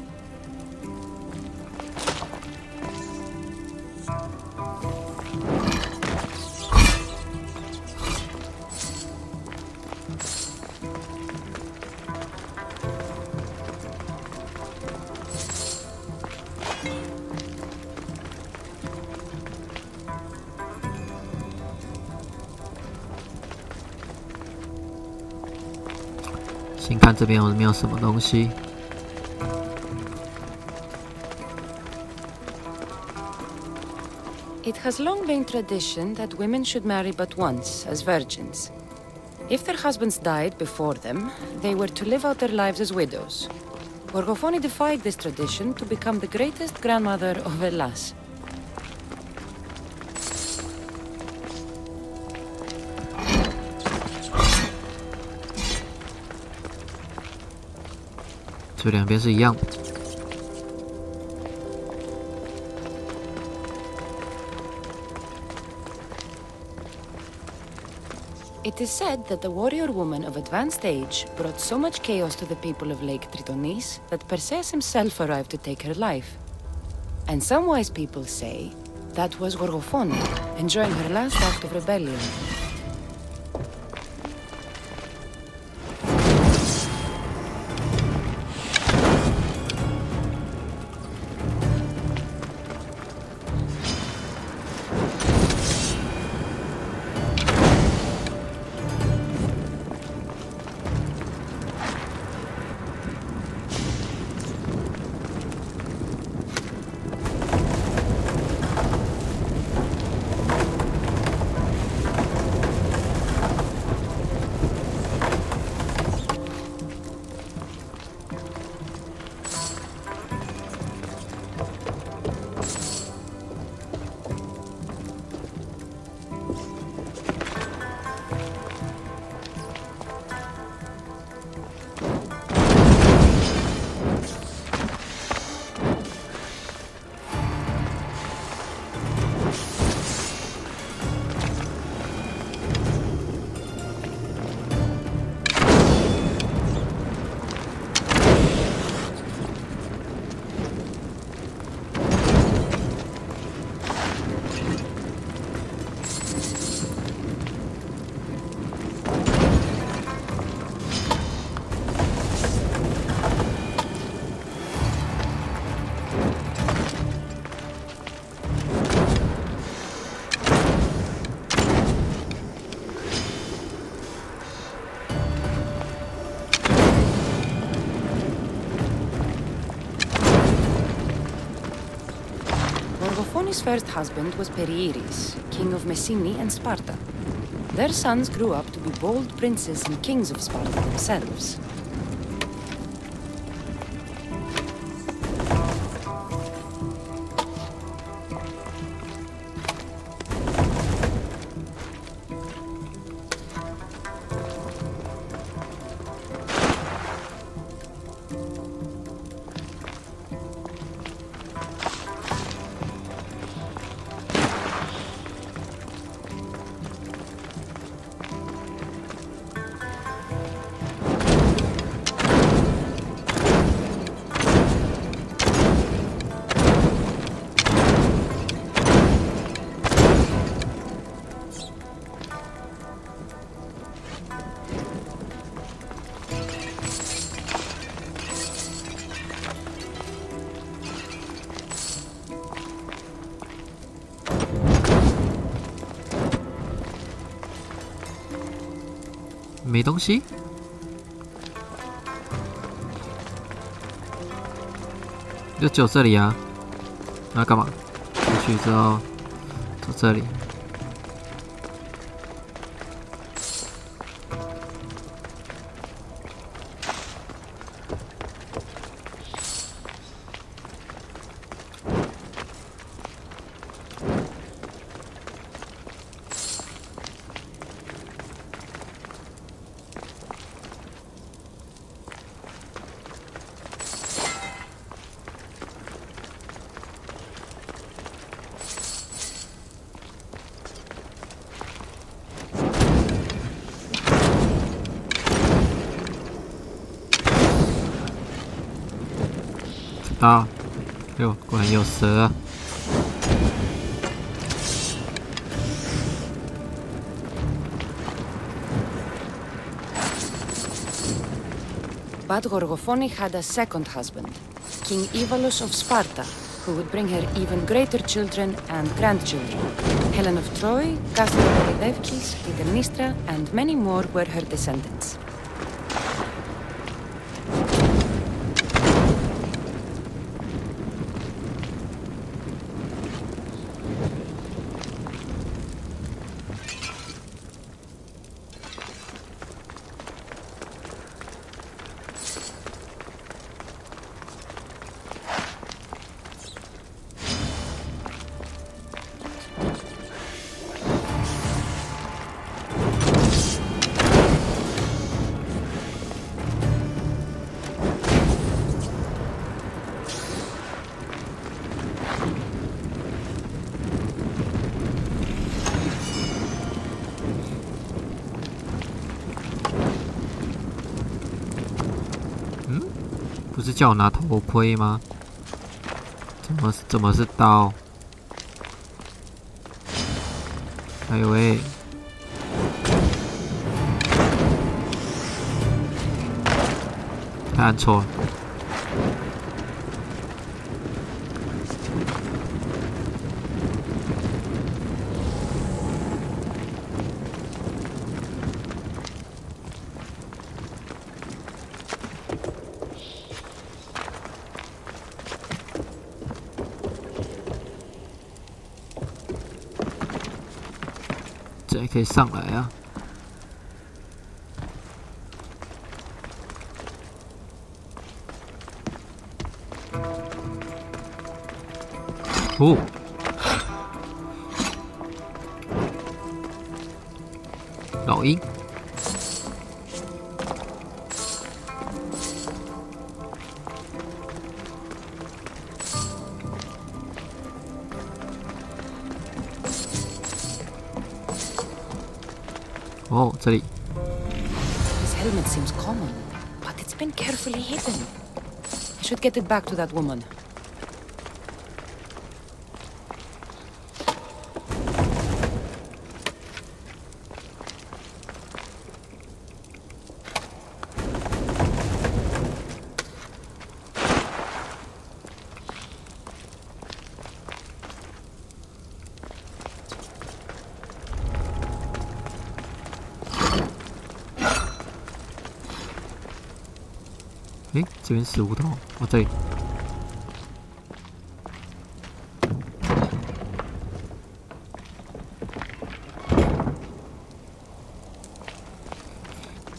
先看这边有没有什么东西。It has long been tradition that women should marry but once, as virgins. If their husbands died before them, they were to live out their lives as widows. Gorgofoni defied this tradition to become the greatest grandmother of Hellas. 这两边是一样的。It is said that the warrior woman of advanced age brought so much chaos to the people of Lake Tritonis that Perseus himself arrived to take her life. And some wise people say that was Gorgofoni, enjoying her last act of rebellion. Gorgofoni's first husband was Perieris, king of Messini and Sparta. Their sons grew up to be bold princes and kings of Sparta themselves.没东西，就只有这里啊！那干嘛？出去之后走这里。啊！哟，果然有蛇啊！ But Gorgofoni had a second husband, King Ivalos of Sparta, who would bring her even greater children and grandchildren. Helen of Troy, Castor of Polydevkis, Clytemnestra, and many more were her descendants. 不是叫我拿头盔吗？怎么是刀？哎呦喂！他按错了。这也可以上来啊！哦，老鹰。哦，这里。His helmet seems common, but it's been carefully hidden. I should get it back to that woman.诶，这边死胡同，哦，这里。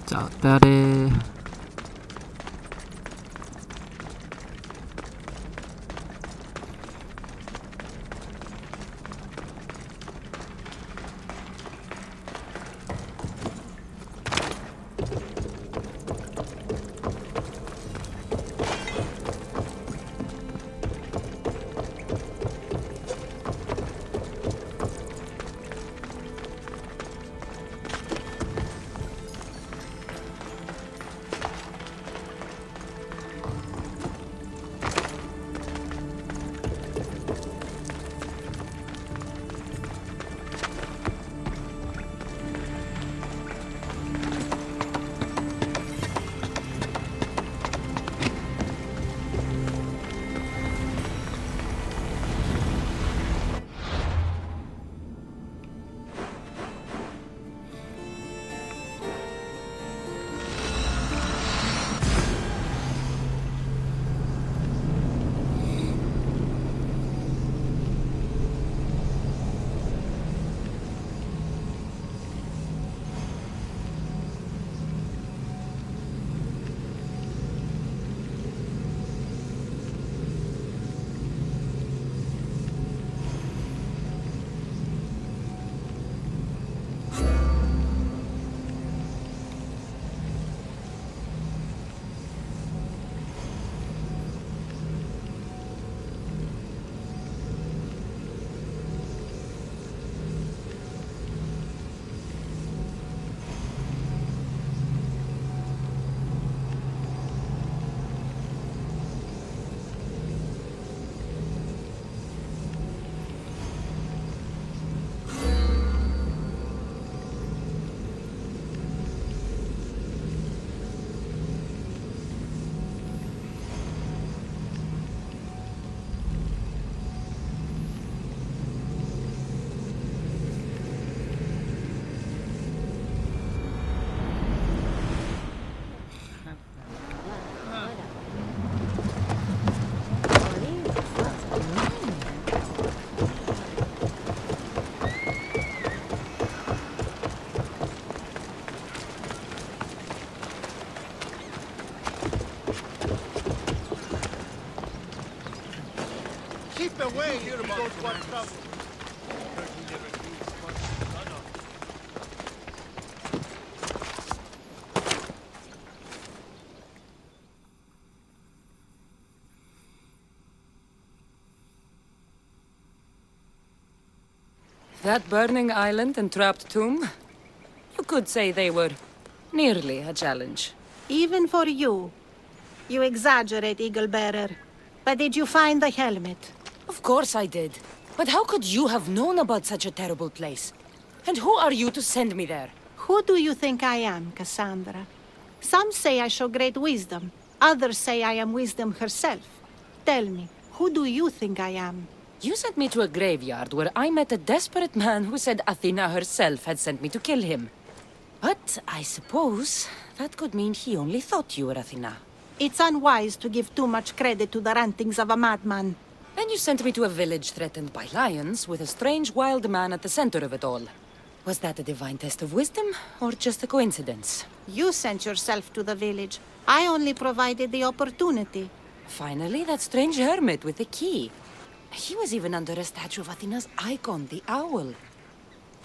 找到嘞。That burning island and trapped tomb? You could say they were nearly a challenge. Even for you. You exaggerate, Eagle Bearer. But did you find the helmet? Of course I did. But how could you have known about such a terrible place? And who are you to send me there? Who do you think I am, Cassandra? Some say I show great wisdom. Others say I am wisdom herself. Tell me, who do you think I am? You sent me to a graveyard where I met a desperate man who said Athena herself had sent me to kill him. But I suppose that could mean he only thought you were Athena. It's unwise to give too much credit to the rantings of a madman. Then you sent me to a village threatened by lions with a strange wild man at the center of it all. Was that a divine test of wisdom, or just a coincidence? You sent yourself to the village. I only provided the opportunity. Finally, that strange hermit with the key. He was even under a statue of Athena's icon, the owl.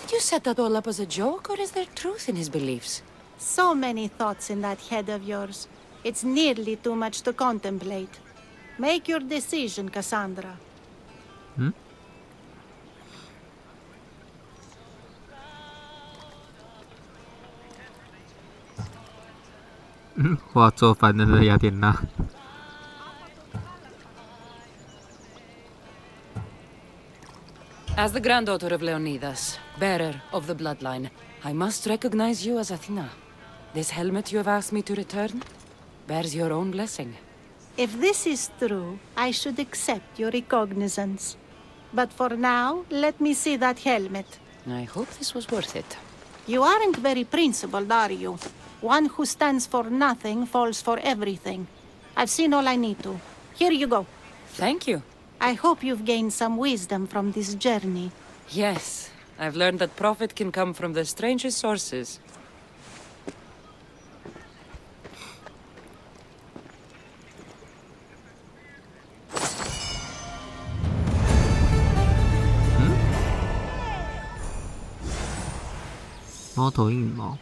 Did you set that all up as a joke, or is there truth in his beliefs? So many thoughts in that head of yours. It's nearly too much to contemplate. Make your decision, Cassandra.化作凡人的雅典娜。As the granddaughter of Leonidas, bearer of the bloodline, I must recognize you as Athena. This helmet you have asked me to return bears your own blessing. If this is true, I should accept your recognizance. But for now, let me see that helmet. I hope this was worth it. You aren't very principled, are you? One who stands for nothing falls for everything. I've seen all I need to. Here you go. Thank you. I hope you've gained some wisdom from this journey. Yes, I've learned that profit can come from the strangest sources.猫头鹰羽毛。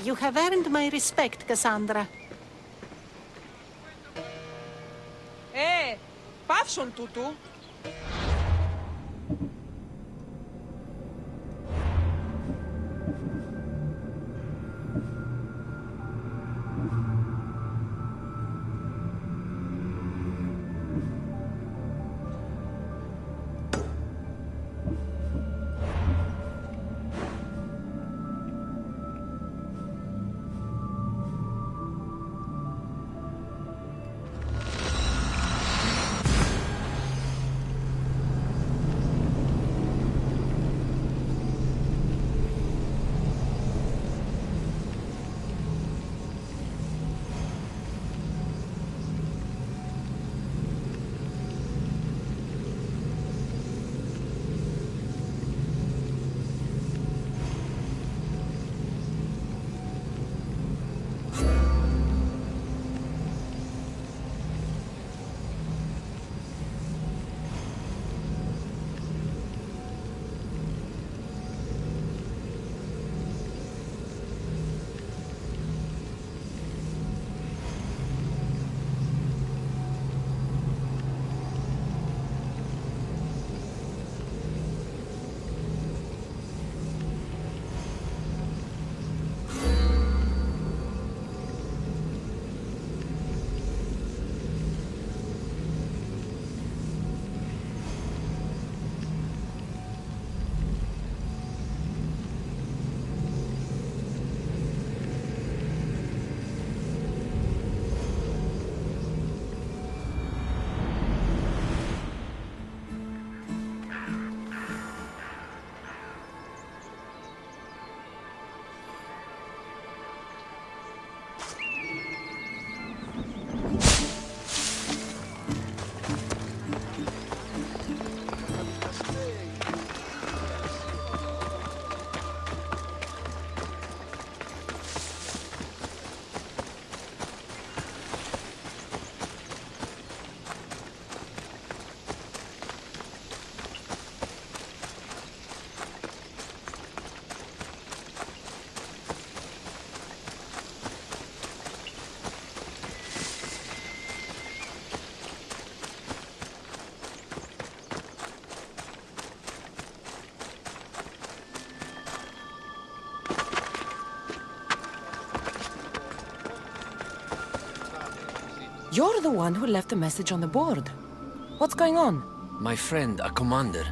You have earned my respect, Cassandra. Πάυσον τούτου. You're the one who left a message on the board. What's going on? My friend, a commander.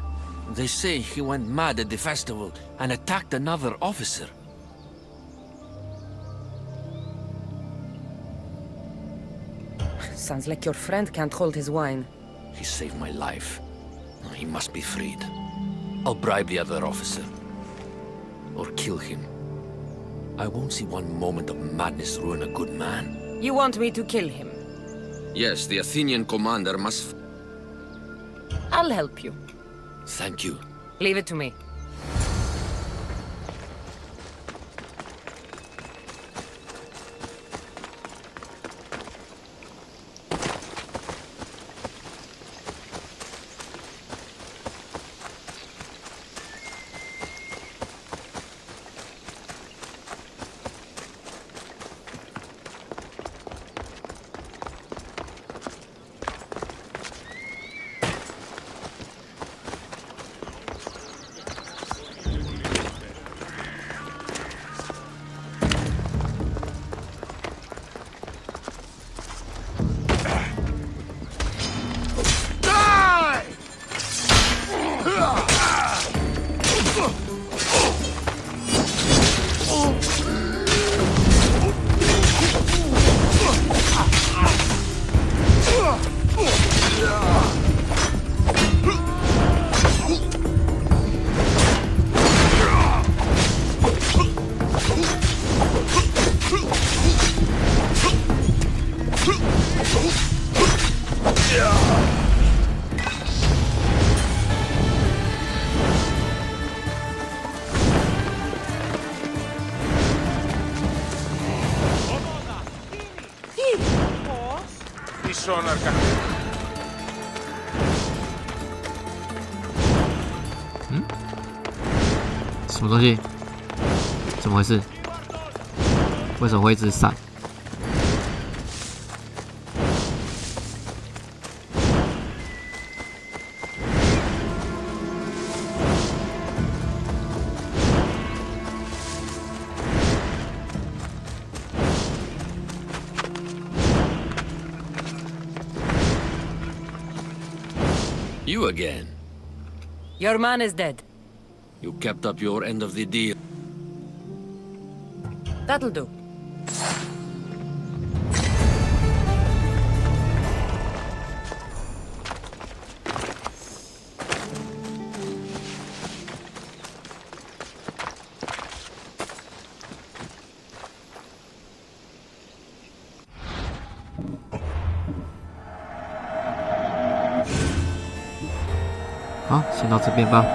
They say he went mad at the festival and attacked another officer. Sounds like your friend can't hold his wine. He saved my life. He must be freed. I'll bribe the other officer. Or kill him. I won't see one moment of madness ruin a good man. You want me to kill him? Yes, the Athenian commander must... I'll help you. Thank you. Leave it to me. Sonar 什么东西？怎么回事？为什么会一直闪？ You again. Your man is dead. You kept up your end of the deal. That'll do.好，先到这边吧。